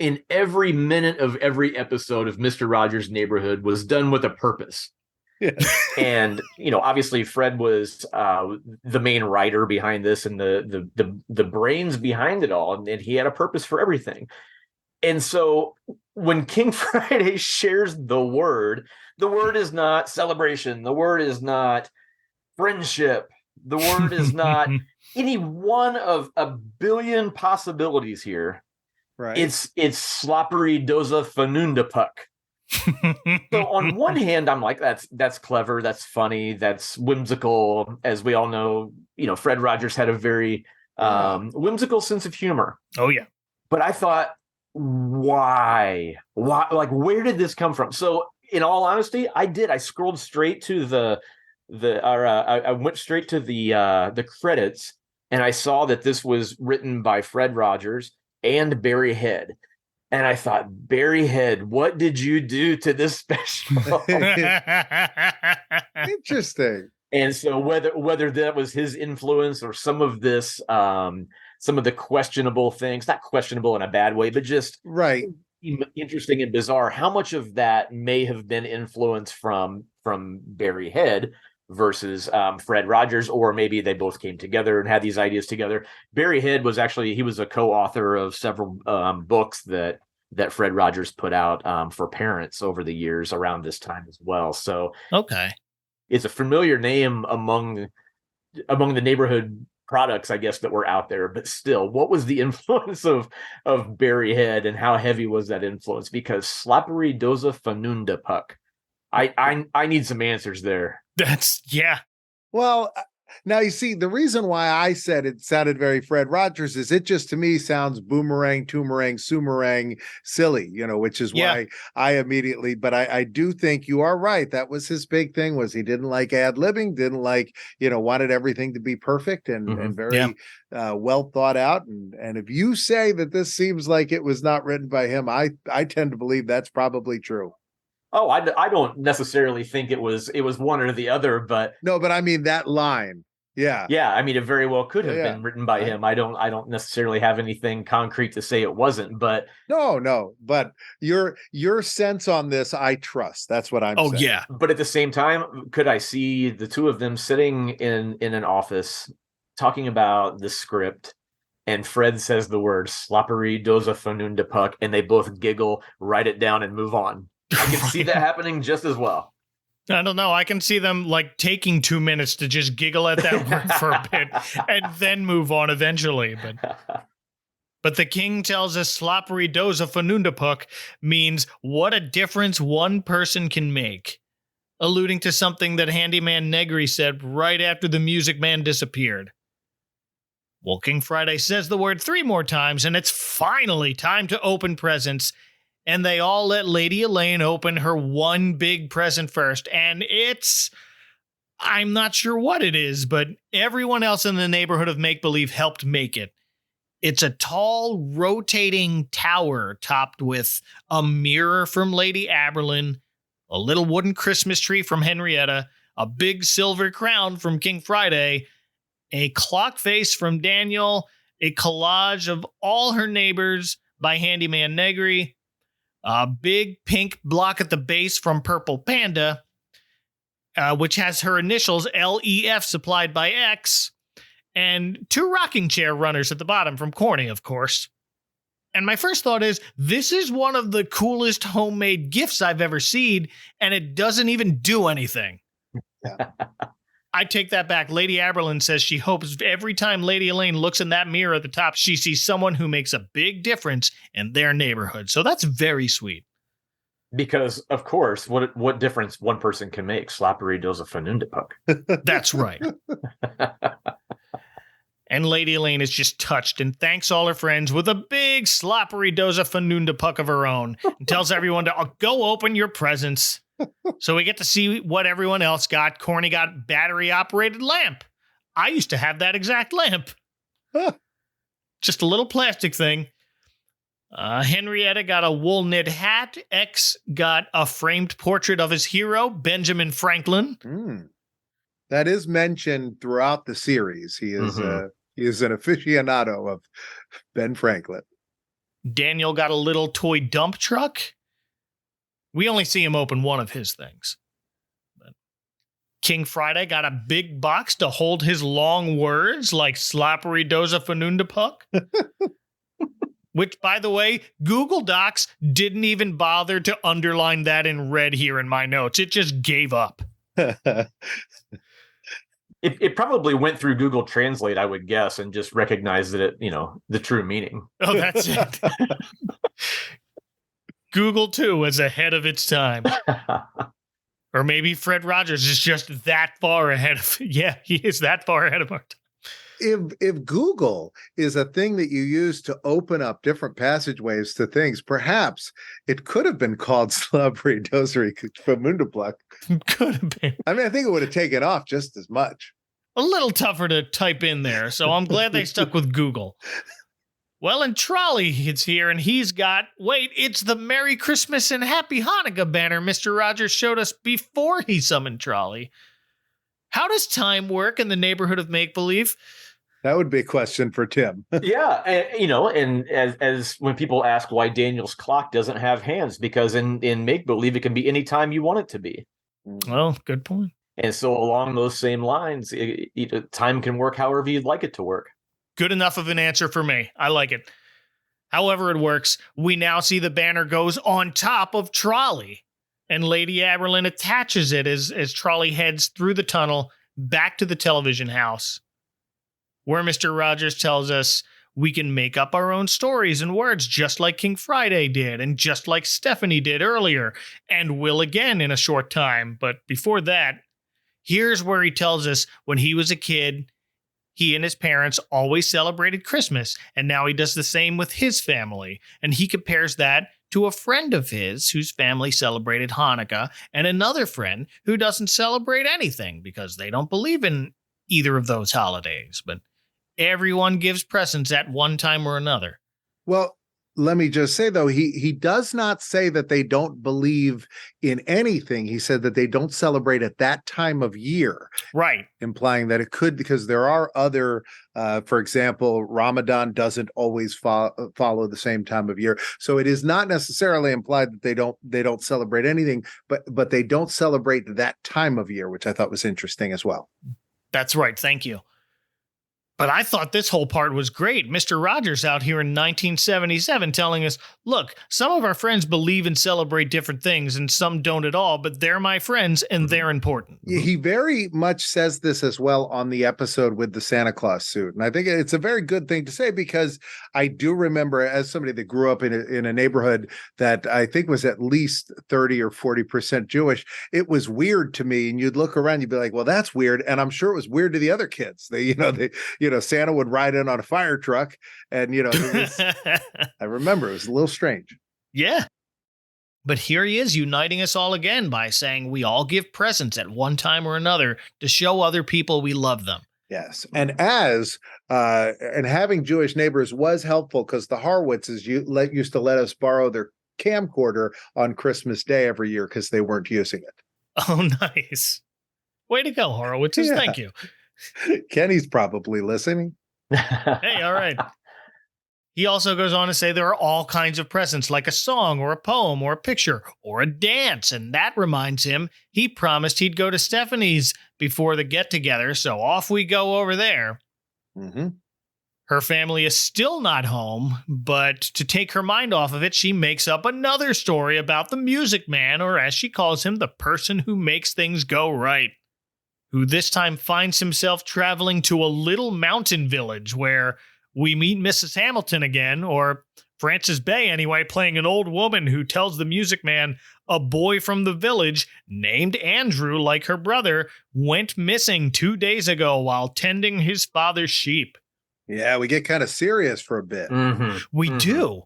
in every minute of every episode of Mr. Rogers' Neighborhood was done with a purpose. Yeah. And obviously Fred was the main writer behind this and the brains behind it all, and he had a purpose for everything. And so when King Friday shares the word is not celebration, the word is not friendship, the word is not any one of a billion possibilities here. Right. It's sloppery doza fanundapuk. So on one hand, I'm like, that's clever, that's funny, that's whimsical. As we all know, Fred Rogers had a very whimsical sense of humor. Oh yeah. But I thought, why? Like, where did this come from? So in all honesty, I did. I scrolled straight to I went straight to the credits, and I saw that this was written by Fred Rogers and Barry Head. And I thought, Barry Head, what did you do to this special? Interesting. And so whether that was his influence or some of this, some of the questionable things, not questionable in a bad way, but just right, interesting and bizarre, how much of that may have been influence from Barry Head versus Fred Rogers, or maybe they both came together and had these ideas together. Barry Head was he was a co-author of several books that Fred Rogers put out for parents over the years around this time as well. So okay, it's a familiar name among the neighborhood products, I guess, that were out there. But still, what was the influence of Barry Head, and how heavy was that influence? Because Slappery Doza Fanunda Puck. I need some answers there. That's Well, now you see, the reason why I said it sounded very Fred Rogers is it just to me sounds boomerang, toomerang, sumerang, silly, which is why I immediately, but I do think you are right. That was his big thing, was he didn't like ad-libbing, didn't like, wanted everything to be perfect and very well thought out. And if you say that this seems like it was not written by him, I tend to believe that's probably true. Oh, I don't necessarily think it was one or the other, but no, but I mean that line. Yeah. I mean, it very well could have been written by him. I don't necessarily have anything concrete to say it wasn't, but no. But your sense on this, I trust. That's what I'm saying. Oh yeah. But at the same time, could I see the two of them sitting in an office talking about the script, and Fred says the word Slappery Doza Fanunda Puck, and they both giggle, write it down, and move on? I can see that happening just as well. I don't know. I can see them taking 2 minutes to just giggle at that word for a bit and then move on eventually. But the king tells us Slappery Doza Fanundapuk means what a difference one person can make, alluding to something that Handyman Negri said right after the Music Man disappeared. Well, King Friday says the word 3 more times, and it's finally time to open presents. And they all let Lady Elaine open her one big present first. And I'm not sure what it is, but everyone else in the neighborhood of Make-Believe helped make it. It's a tall, rotating tower topped with a mirror from Lady Aberlin, a little wooden Christmas tree from Henrietta, a big silver crown from King Friday, a clock face from Daniel, a collage of all her neighbors by Handyman Negri, a big pink block at the base from Purple Panda, which has her initials LEF supplied by X, and 2 rocking chair runners at the bottom from Corny, of course. And my first thought is, this is one of the coolest homemade gifts I've ever seen, and it doesn't even do anything. Yeah. I take that back. Lady Aberlin says she hopes every time Lady Elaine looks in that mirror at the top, she sees someone who makes a big difference in their neighborhood. So that's very sweet. Because, of course, what difference one person can make? Slappery Doza Fanundapuk. That's right. And Lady Elaine is just touched and thanks all her friends with a big Slappery Doza Fanundapuk of her own and tells everyone to go open your presents. So we get to see what everyone else got. Corny got battery-operated lamp. I used to have that exact lamp. Just a little plastic thing. Henrietta got a wool knit hat. X got a framed portrait of his hero, Benjamin Franklin. That is mentioned throughout the series. He is an aficionado of Ben Franklin. Daniel got a little toy dump truck. We only see him open one of his things. But King Friday got a big box to hold his long words like Slappery Doza Fanundapuk. Which, by the way, Google Docs didn't even bother to underline that in red here in my notes. It just gave up. It probably went through Google Translate, I would guess, and just recognized it, the true meaning. Oh, that's it. Google, too, was ahead of its time. Or maybe Fred Rogers is just that far ahead of... Yeah, he is that far ahead of our time. if Google is a thing that you use to open up different passageways to things, perhaps it could have been called Slubbery Dosery Famundabluck. Could have been. I mean, I think it would have taken off just as much. A little tougher to type in there, so I'm glad they stuck with Google. Well, and Trolley is here, and he's got, it's the Merry Christmas and Happy Hanukkah banner Mr. Rogers showed us before he summoned Trolley. How does time work in the neighborhood of make-believe? That would be a question for Tim. Yeah, and as when people ask why Daniel's clock doesn't have hands, because in make-believe it can be any time you want it to be. Well, good point. And so along those same lines, time can work however you'd like it to work. Good enough of an answer for me. I like it. However it works, we now see the banner goes on top of Trolley, and Lady Aberlin attaches it as Trolley heads through the tunnel back to the television house, where Mr. Rogers tells us we can make up our own stories and words just like King Friday did and just like Stephanie did earlier and will again in a short time. But before that, here's where he tells us when he was a kid, he and his parents always celebrated Christmas, and now he does the same with his family. And he compares that to a friend of his whose family celebrated Hanukkah and another friend who doesn't celebrate anything because they don't believe in either of those holidays. But everyone gives presents at one time or another. Well, let me just say, though, he does not say that they don't believe in anything. He said that they don't celebrate at that time of year. Right. Implying that it could, because there are other, for example, Ramadan doesn't always follow the same time of year. So it is not necessarily implied that they don't celebrate anything, but they don't celebrate that time of year, which I thought was interesting as well. That's right. Thank you. But I thought this whole part was great. Mr. Rogers out here in 1977 telling us, look, some of our friends believe and celebrate different things and some don't at all, but they're my friends and they're important. He very much says this as well on the episode with the Santa Claus suit. And I think it's a very good thing to say, because I do remember, as somebody that grew up in a neighborhood that I think was at least 30 or 40% Jewish, it was weird to me. And you'd look around, you'd be like, well, that's weird. And I'm sure it was weird to the other kids. Santa would ride in on a fire truck, and I remember it was a little strange. Yeah. But here he is uniting us all again by saying we all give presents at one time or another to show other people we love them. Yes. And having Jewish neighbors was helpful, because the Horwitzes used to let us borrow their camcorder on Christmas Day every year because they weren't using it. Oh, nice. Way to go, Horowitzes. Yeah. Thank you. Kenny's probably listening. Hey, all right. He also goes on to say there are all kinds of presents, like a song or a poem or a picture or a dance. And that reminds him he promised he'd go to Stephanie's before the get-together. So off we go over there. Mm-hmm. Her family is still not home, but to take her mind off of it, she makes up another story about the Music Man, or as she calls him, the person who makes things go right, who this time finds himself traveling to a little mountain village where we meet Mrs. Hamilton again, or Frances Bay anyway, playing an old woman who tells the Music Man a boy from the village named Andrew, like her brother, went missing 2 days ago while tending his father's sheep. Yeah, we get kind of serious for a bit. Mm-hmm. We do.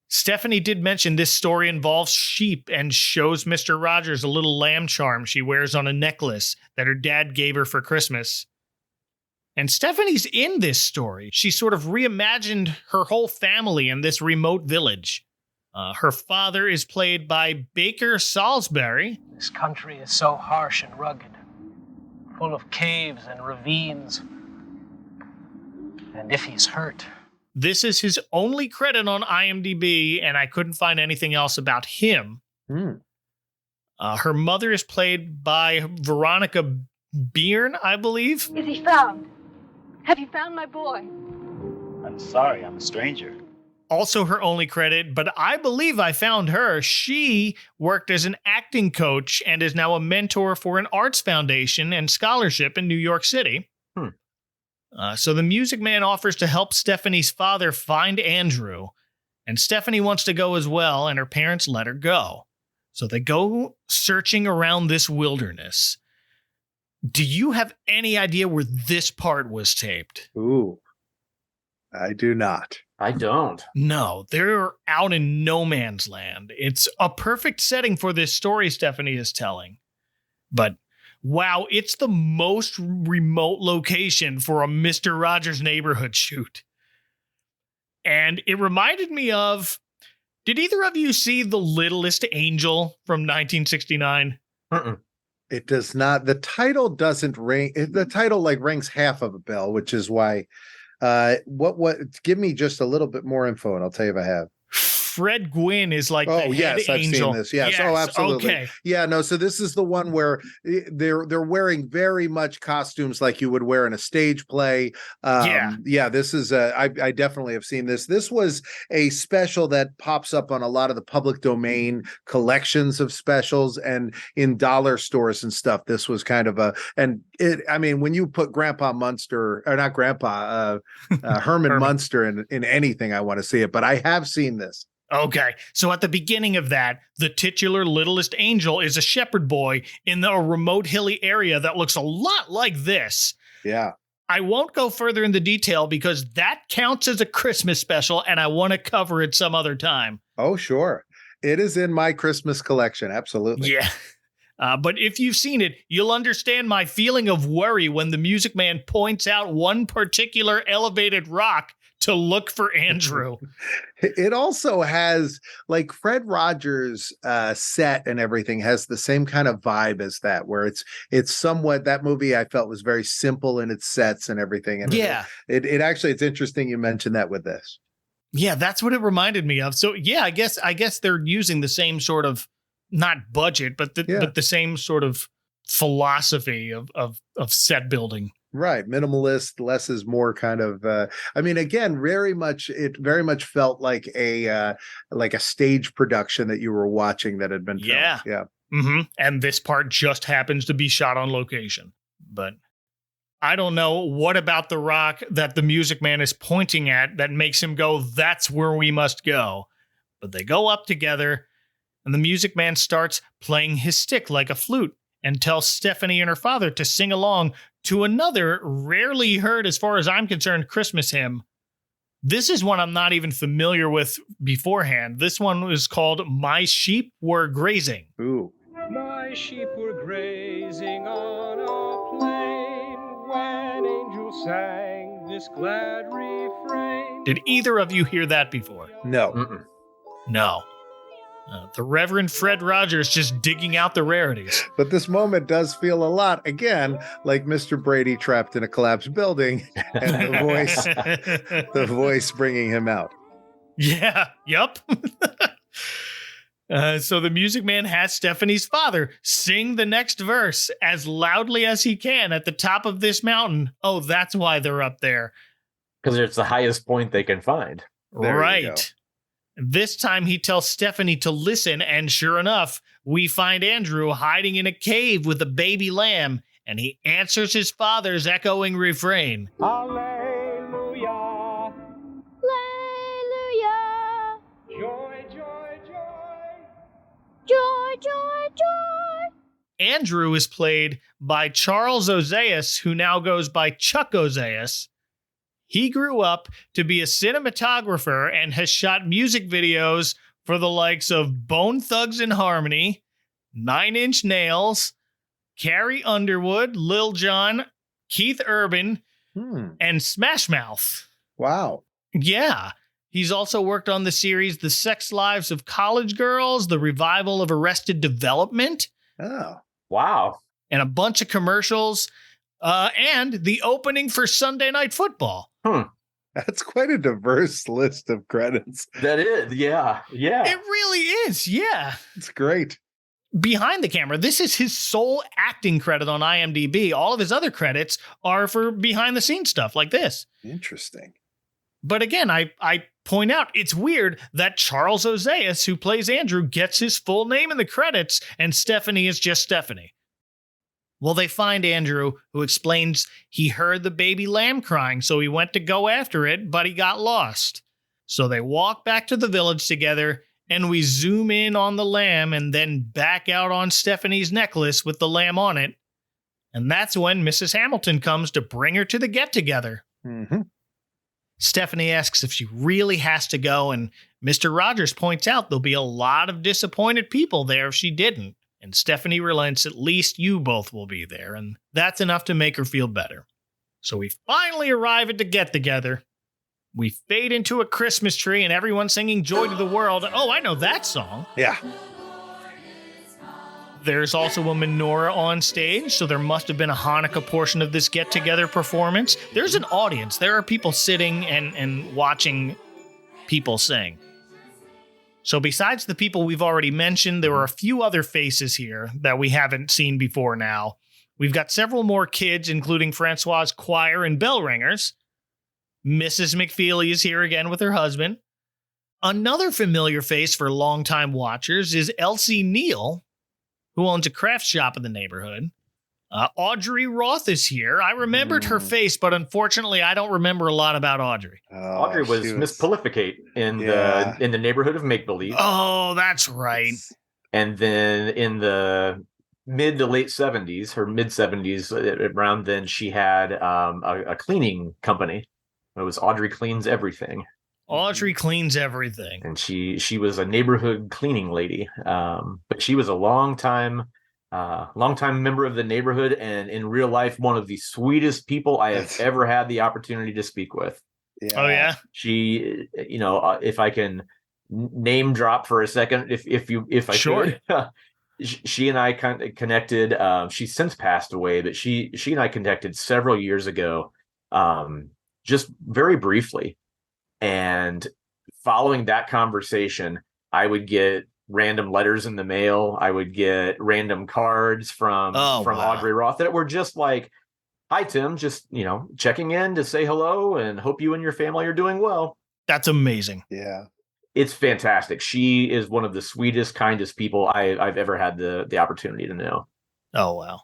Stephanie did mention this story involves sheep and shows Mr. Rogers a little lamb charm she wears on a necklace that her dad gave her for Christmas. And Stephanie's in this story. She sort of reimagined her whole family in this remote village. Her father is played by Baker Salisbury. This country is so harsh and rugged, full of caves and ravines. And if he's hurt... This is his only credit on IMDb, and I couldn't find anything else about him. Her mother is played by Veronica Byrne, I believe. Is he found? Have you found my boy? I'm sorry, I'm a stranger. Also her only credit, but I believe I found her. She worked as an acting coach and is now a mentor for an arts foundation and scholarship in New York City. So the Music Man offers to help Stephanie's father find Andrew, and Stephanie wants to go as well, and her parents let her go. So they go searching around this wilderness. Do you have any idea where this part was taped? Ooh, I do not. I don't. No, they're out in no man's land. It's a perfect setting for this story Stephanie is telling. But wow, it's the most remote location for a Mr. Rogers Neighborhood shoot. And it reminded me of, did either of you see The Littlest Angel from 1969? It does not. The title doesn't ring. The title like rings half of a bell, which is why. What? Give me just a little bit more info, and I'll tell you if I have. Fred Gwynn is like the head yes, I've angel. seen this. Yes. Oh, absolutely. Okay. Yeah, no, so this is the one where they're wearing very much costumes like you would wear in a stage play. Yeah, this is I definitely have seen this. This was a special that pops up on a lot of the public domain collections of specials and in dollar stores and stuff. This was kind of I mean, when you put Grandpa Munster, or not Grandpa, Herman Munster in anything, I want to see it, but I have seen this. Okay, so at the beginning of that, the titular Littlest Angel is a shepherd boy in a remote hilly area that looks a lot like this. Yeah. I won't go further into detail because that counts as a Christmas special, and I want to cover it some other time. Oh, sure. It is in my Christmas collection, absolutely. Yeah. But if you've seen it, you'll understand my feeling of worry when the Music Man points out one particular elevated rock to look for Andrew. It also has, like, Fred Rogers' set and everything has the same kind of vibe as that, where it's somewhat, that movie I felt was very simple in its sets and everything. And yeah, it actually, it's interesting you mentioned that with this. Yeah, that's what it reminded me of. So yeah, I guess they're using the same sort of, not budget, but the same sort of philosophy of set building. Right. Minimalist, less is more kind of, I mean, again, it very much felt like a stage production that you were watching that had been filmed. Yeah. Yeah. Mm-hmm. And this part just happens to be shot on location. But I don't know what about the rock that the Music Man is pointing at that makes him go, that's where we must go. But they go up together and the Music Man starts playing his stick like a flute and tells Stephanie and her father to sing along to another rarely heard, as far as I'm concerned, Christmas hymn. This is one I'm not even familiar with beforehand. This one was called My Sheep Were Grazing. Ooh. My sheep were grazing on a plain when angels sang this glad refrain. Did either of you hear that before? No. Mm-mm. No. The Reverend Fred Rogers just digging out the rarities. But this moment does feel a lot, again, like Mr. Brady trapped in a collapsed building and the voice bringing him out. Yeah, yep. So the Music Man has Stephanie's father sing the next verse as loudly as he can at the top of this mountain. Oh, that's why they're up there. Because it's the highest point they can find. Right. This time he tells Stephanie to listen, and sure enough, we find Andrew hiding in a cave with a baby lamb, and he answers his father's echoing refrain. Hallelujah. Hallelujah. Joy, joy, joy. Joy, joy, joy. Andrew is played by Charles Ozeas, who now goes by Chuck Ozeas. He grew up to be a cinematographer and has shot music videos for the likes of Bone Thugs-n-Harmony, 9 Inch Nails, Carrie Underwood, Lil Jon, Keith Urban, and Smash Mouth. Wow. Yeah. He's also worked on the series The Sex Lives of College Girls, the revival of Arrested Development. Oh. Wow. And a bunch of commercials, and the opening for Sunday Night Football. That's quite a diverse list of credits. That is, yeah. It really is, yeah. It's great. Behind the camera, this is his sole acting credit on IMDb. All of his other credits are for behind-the-scenes stuff like this. Interesting. But again, I point out, it's weird that Charles Ozeas, who plays Andrew, gets his full name in the credits, and Stephanie is just Stephanie. Well, they find Andrew, who explains he heard the baby lamb crying, so he went to go after it, but he got lost. So they walk back to the village together, and we zoom in on the lamb and then back out on Stephanie's necklace with the lamb on it. And that's when Mrs. Hamilton comes to bring her to the get-together. Mm-hmm. Stephanie asks if she really has to go, and Mr. Rogers points out there'll be a lot of disappointed people there if she didn't. And Stephanie relents, at least you both will be there, and that's enough to make her feel better. So we finally arrive at the get-together. We fade into a Christmas tree, and everyone's singing Joy to the World. Oh, I know that song. Yeah. There's also a menorah on stage, so there must have been a Hanukkah portion of this get-together performance. There's an audience. There are people sitting and watching people sing. So besides the people we've already mentioned, there are a few other faces here that we haven't seen before now. We've got several more kids, including Francois' choir and bell ringers. Mrs. McFeely is here again with her husband. Another familiar face for longtime watchers is Elsie Neal, who owns a craft shop in the neighborhood. Audrey Roth is here. I remembered her face, but unfortunately, I don't remember a lot about Audrey. Audrey was Miss Prolificate in the neighborhood of Make Believe. Oh, that's right. And then in the mid to late 70s, her mid 70s, around then, she had a cleaning company. It was Audrey Cleans Everything. Audrey Cleans Everything. And she was a neighborhood cleaning lady. But she was a longtime member of the neighborhood, and in real life, one of the sweetest people I have ever had the opportunity to speak with. Yeah. Oh, yeah? She, if I can name drop for a second, if I sure. could. She and I kind of connected. She's since passed away, but she and I connected several years ago, just very briefly. And following that conversation, I would get random letters in the mail. I would get random cards from Audrey Roth that were just like, "Hi, Tim, just checking in to say hello and hope you and your family are doing well." That's amazing. Yeah. It's fantastic. She is one of the sweetest, kindest people I've ever had the opportunity to know. Oh, wow.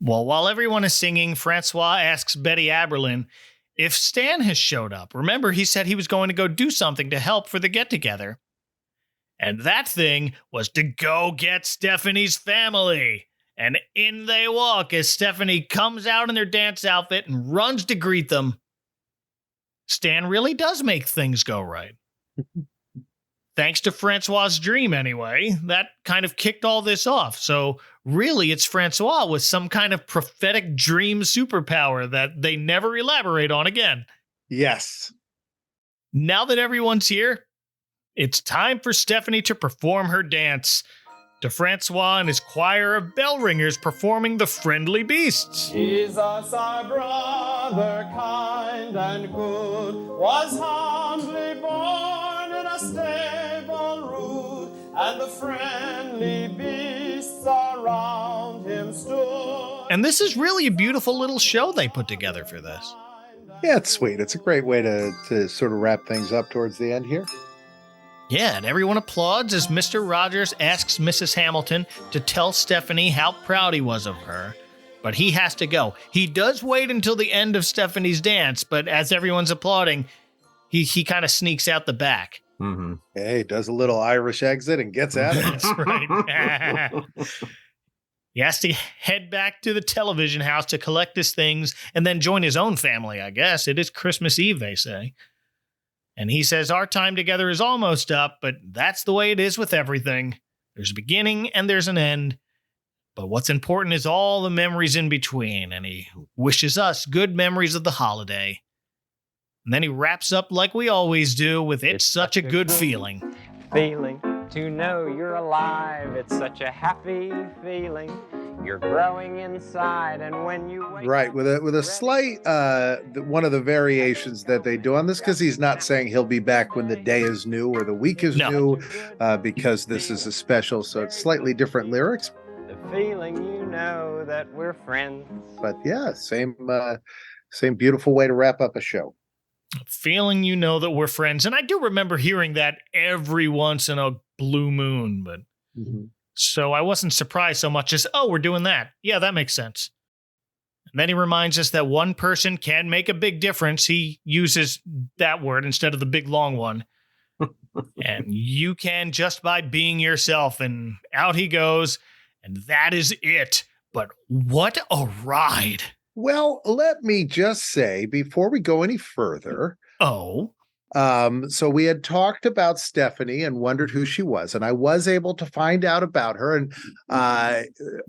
Well, while everyone is singing, Francois asks Betty Aberlin if Stan has showed up. Remember, he said he was going to go do something to help for the get-together. And that thing was to go get Stephanie's family. And in they walk as Stephanie comes out in their dance outfit and runs to greet them. Stan really does make things go right. Thanks to Francois' dream, anyway. That kind of kicked all this off. So really, it's Francois with some kind of prophetic dream superpower that they never elaborate on again. Yes. Now that everyone's here, it's time for Stephanie to perform her dance to Francois and his choir of bell ringers performing The Friendly Beasts. Jesus, our brother, kind and good, was humbly born in a stable rude, and the friendly beasts around him stood. And this is really a beautiful little show they put together for this. Yeah, it's sweet. It's a great way to sort of wrap things up towards the end here. Yeah, and everyone applauds as Mr. Rogers asks Mrs. Hamilton to tell Stephanie how proud he was of her. But he has to go. He does wait until the end of Stephanie's dance, but as everyone's applauding, he kind of sneaks out the back. Mm-hmm. Yeah, he does a little Irish exit and gets out of it. That's right. He has to head back to the television house to collect his things and then join his own family, I guess. It is Christmas Eve, they say. And he says our time together is almost up, but that's the way it is with everything. There's a beginning and there's an end. But what's important is all the memories in between, and he wishes us good memories of the holiday. And then he wraps up like we always do with It's Such a Good Feeling. Feeling to know you're alive. It's such a happy feeling. You're growing inside, and when you wake Right, with a slight one of the variations that they do on this, because he's not saying he'll be back when the day is new or the week is new, because this is a special, so it's slightly different lyrics. the feeling you know that we're friends. But yeah, same beautiful way to wrap up a show. Feeling you know that we're friends. And I do remember hearing that every once in a blue moon, but so I wasn't surprised so much as, oh, we're doing that. Yeah, that makes sense. And then he reminds us that one person can make a big difference. He uses that word instead of the big long one. And you can just by being yourself. And out he goes. And that is it. But what a ride. Well, let me just say before we go any further. So we had talked about Stephanie and wondered who she was, and I was able to find out about her. And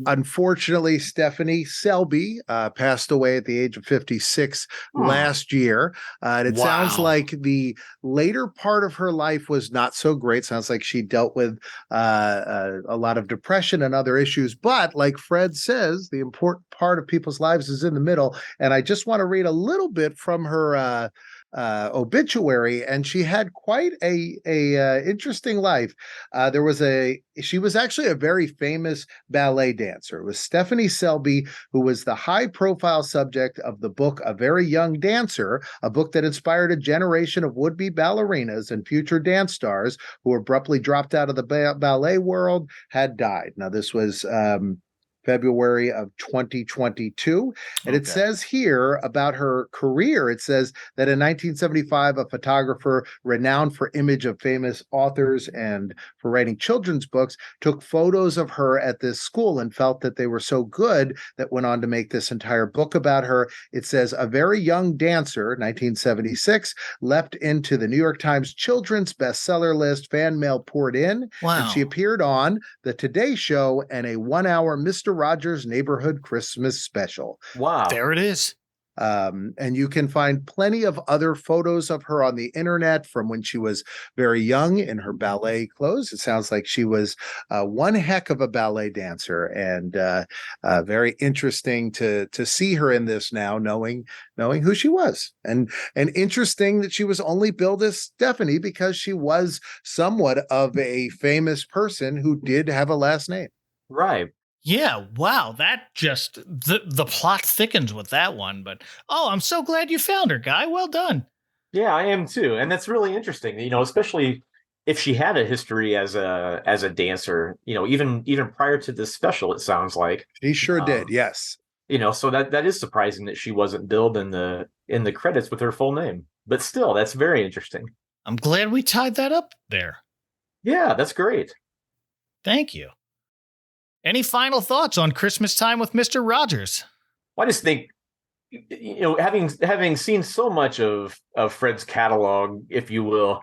unfortunately, Stephanie Selby passed away at the age of 56 last year. And it sounds like the later part of her life was not so great. Sounds like she dealt with a lot of depression and other issues. But like Fred says, the important part of people's lives is in the middle. And I just want to read a little bit from her obituary, and she had quite a interesting life. She was actually a very famous ballet dancer. It was Stephanie Selby, who was the high profile subject of the book A Very Young Dancer, a book that inspired a generation of would-be ballerinas and future dance stars who abruptly dropped out of the ballet world, had died. Now, this was February of 2022. And it says here about her career, it says that in 1975, a photographer renowned for image of famous authors and for writing children's books took photos of her at this school and felt that they were so good that went on to make this entire book about her. It says A Very Young Dancer, 1976, leapt into the New York Times children's bestseller list. Fan mail poured in. And she appeared on The Today Show and a 1-hour Mr. Rogers' Neighborhood Christmas special. Wow. There it is. And you can find plenty of other photos of her on the internet from when she was very young in her ballet clothes. It sounds like she was one heck of a ballet dancer, and very interesting to see her in this now, knowing who she was. And interesting that she was only billed as Stephanie because she was somewhat of a famous person who did have a last name. Right. Yeah, wow, that just, the plot thickens with that one, but, I'm so glad you found her, Guy. Well done. Yeah, I am too. And that's really interesting, especially if she had a history as a dancer, even prior to this special, it sounds like. She sure did, yes. So that is surprising that she wasn't billed in the credits with her full name. But still, that's very interesting. I'm glad we tied that up there. Yeah, that's great. Thank you. Any final thoughts on Christmastime with Mr. Rogers? Well, I just think, having seen so much of Fred's catalog, if you will,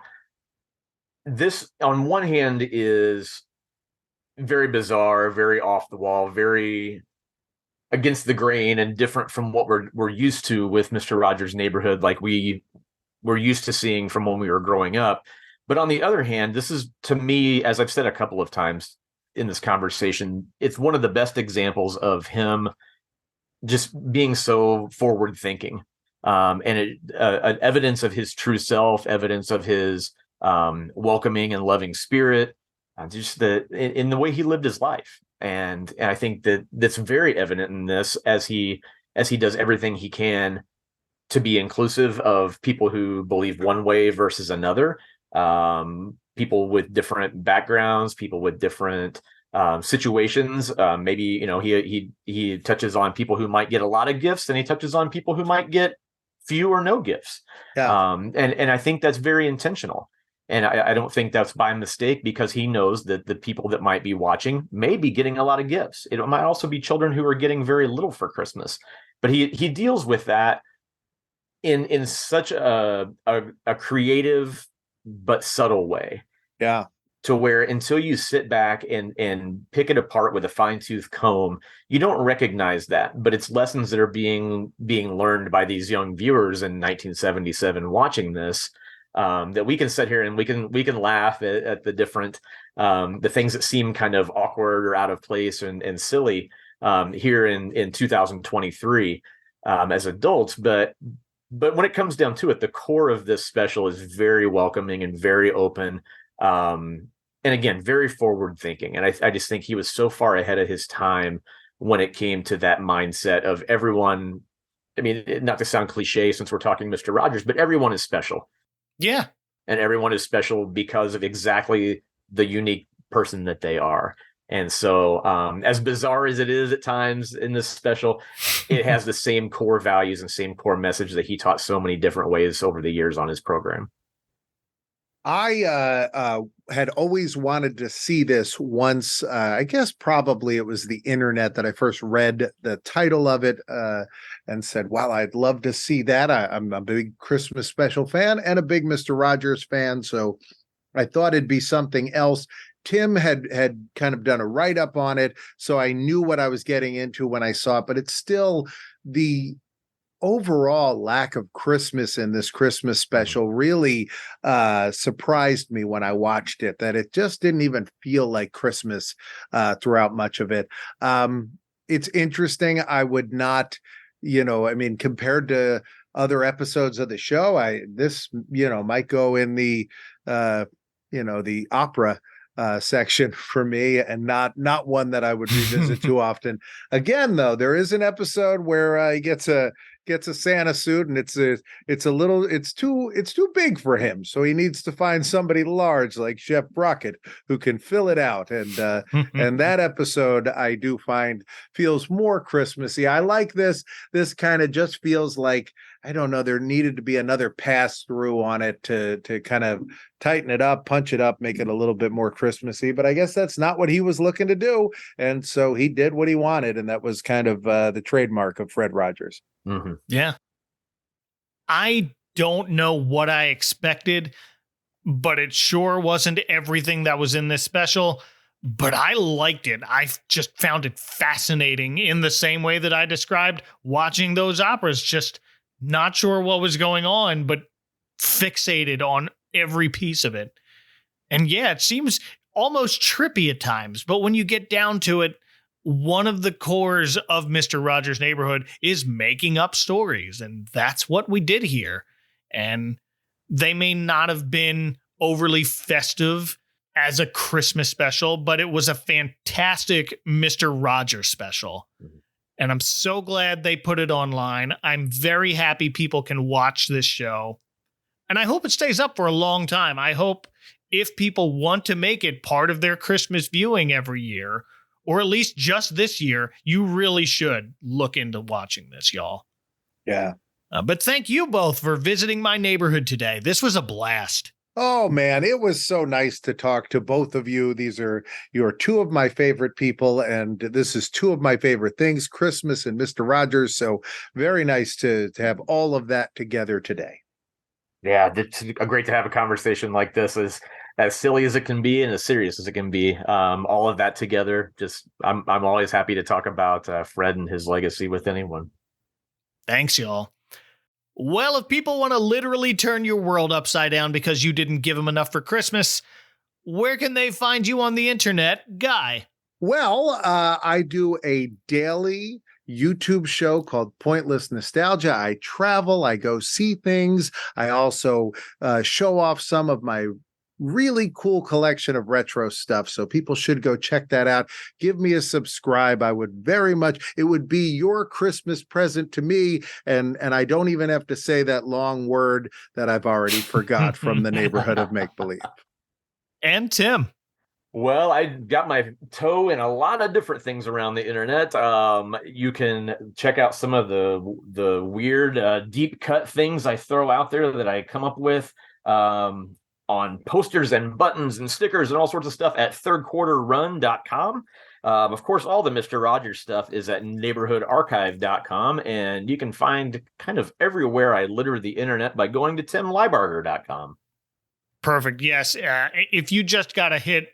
this on one hand is very bizarre, very off the wall, very against the grain, and different from what we're used to with Mr. Rogers' Neighborhood, like we were used to seeing from when we were growing up. But on the other hand, this is, to me, as I've said a couple of times in this conversation, it's one of the best examples of him just being so forward thinking, and evidence of his true self, evidence of his welcoming and loving spirit, just in the way he lived his life. And I think that's very evident in this as he does everything he can to be inclusive of people who believe one way versus another, people with different backgrounds, people with different situations. Maybe, he touches on people who might get a lot of gifts, and he touches on people who might get few or no gifts. Yeah. And I think that's very intentional. And I don't think that's by mistake, because he knows that the people that might be watching may be getting a lot of gifts. It might also be children who are getting very little for Christmas. But he deals with that in such a creative but subtle way. Yeah. To where until you sit back and pick it apart with a fine-tooth comb, you don't recognize that. But it's lessons that are being learned by these young viewers in 1977 watching this, that we can sit here and we can laugh at the different the things that seem kind of awkward or out of place and silly here in 2023 as adults. But when it comes down to it, the core of this special is very welcoming and very open. And again, very forward thinking. And I just think he was so far ahead of his time when it came to that mindset of everyone. I mean, not to sound cliche since we're talking Mr. Rogers, but everyone is special. Yeah. And everyone is special because of exactly the unique person that they are. And so as bizarre as it is at times in this special, it has the same core values and same core message that he taught so many different ways over the years on his program. I had always wanted to see this once. I guess probably it was the internet that I first read the title of it and said, wow, I'd love to see that. I'm a big Christmas special fan and a big Mr. Rogers fan. So I thought it'd be something else. Tim had kind of done a write-up on it, so I knew what I was getting into when I saw it, but it's still the overall lack of Christmas in this Christmas special really surprised me when I watched it, that it just didn't even feel like Christmas throughout much of it. It's interesting. I would not, I mean, compared to other episodes of the show, this might go in the the opera section for me, and not one that I would revisit too often. Again, though, there is an episode where he gets a Santa suit, and it's too big for him, so he needs to find somebody large like Chef Brockett who can fill it out. And and that episode I do find feels more Christmassy. I like this. This kind of just feels like, I don't know, there needed to be another pass through on it to kind of tighten it up, punch it up, make it a little bit more Christmassy. But I guess that's not what he was looking to do. And so he did what he wanted. And that was kind of the trademark of Fred Rogers. Mm-hmm. Yeah. I don't know what I expected, but it sure wasn't everything that was in this special. But I liked it. I just found it fascinating in the same way that I described watching those operas. Just not sure what was going on, but fixated on every piece of it. And yeah, it seems almost trippy at times, but when you get down to it, one of the cores of Mr. Rogers' Neighborhood is making up stories, and that's what we did here. And they may not have been overly festive as a Christmas special, but it was a fantastic Mr. Rogers special. And I'm so glad they put it online. I'm very happy people can watch this show. And I hope it stays up for a long time. I hope if people want to make it part of their Christmas viewing every year, or at least just this year, you really should look into watching this, y'all. Yeah. But thank you both for visiting my neighborhood today. This was a blast. Oh, man, it was so nice to talk to both of you. You're two of my favorite people, and this is two of my favorite things, Christmas and Mr. Rogers. So very nice to have all of that together today. Yeah, it's great to have a conversation like this, as silly as it can be and as serious as it can be. All of that together. I'm always happy to talk about Fred and his legacy with anyone. Thanks, y'all. Well, if people want to literally turn your world upside down because you didn't give them enough for Christmas, where can they find you on the internet, Guy? Well, I do a daily YouTube show called Pointless Nostalgia. I travel, I go see things. I also show off some of my really cool collection of retro stuff. So people should go check that out. Give me a subscribe. I would very much, it would be your Christmas present to me. And I don't even have to say that long word that I've already forgot from the neighborhood of make-believe. And Tim. Well, I got my toe in a lot of different things around the internet. You can check out some of the weird deep cut things I throw out there that I come up with. On posters and buttons and stickers and all sorts of stuff at thirdquarterrun.com. Of course, all the Mr. Rogers stuff is at neighborhoodarchive.com, and you can find kind of everywhere I litter the internet by going to timleibarger.com. Perfect. Yes. If you just got a hit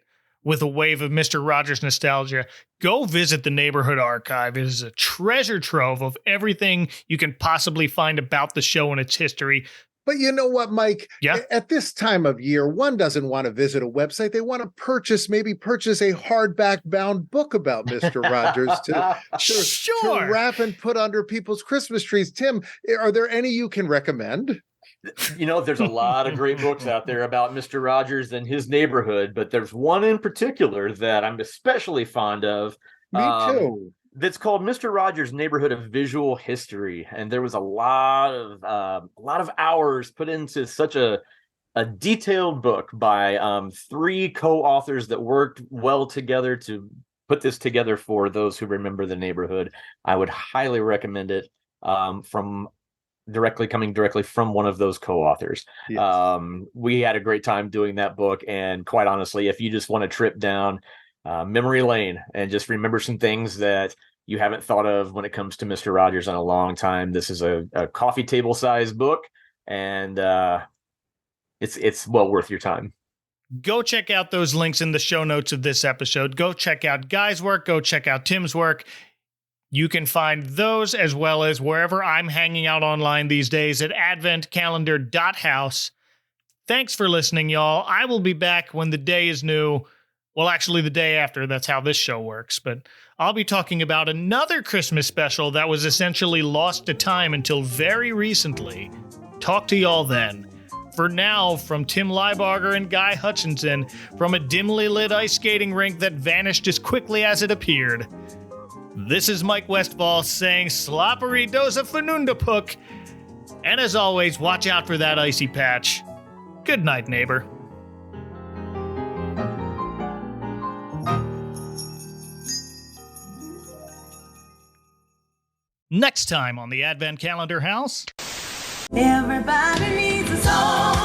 with a wave of Mr. Rogers nostalgia, go visit the Neighborhood Archive. It is a treasure trove of everything you can possibly find about the show and its history. But you know what, Mike? Yeah. At this time of year, one doesn't want to visit a website. They want to purchase a hardback bound book about Mr. Rogers to wrap and put under people's Christmas trees. Tim, are there any you can recommend? There's a lot of great books out there about Mr. Rogers and his neighborhood, but there's one in particular that I'm especially fond of. Me too. That's called Mr. Rogers' Neighborhood of Visual History, and there was a lot of hours put into such a detailed book by three co-authors that worked well together to put this together for those who remember the neighborhood. I would highly recommend it. From coming directly from one of those co-authors. Yes. We had a great time doing that book, and quite honestly, if you just want to trip down memory lane and just remember some things that you haven't thought of when it comes to Mr. Rogers in a long time, this is a coffee table size book, and it's well worth your time. Go check out those links in the show notes of this episode. Go check out Guy's work. Go check out Tim's work. You can find those as well as wherever I'm hanging out online these days at adventcalendar.house. Thanks for listening, y'all. I will be back when the day is new. Well, actually, the day after. That's how this show works. But I'll be talking about another Christmas special that was essentially lost to time until very recently. Talk to y'all then. For now, from Tim Leibarger and Guy Hutchinson, from a dimly lit ice skating rink that vanished as quickly as it appeared, this is Mike Westfall saying Sloppery Dosa Fanundapuk. And as always, watch out for that icy patch. Good night, neighbor. Next time on the Advent Calendar House. Everybody needs a song.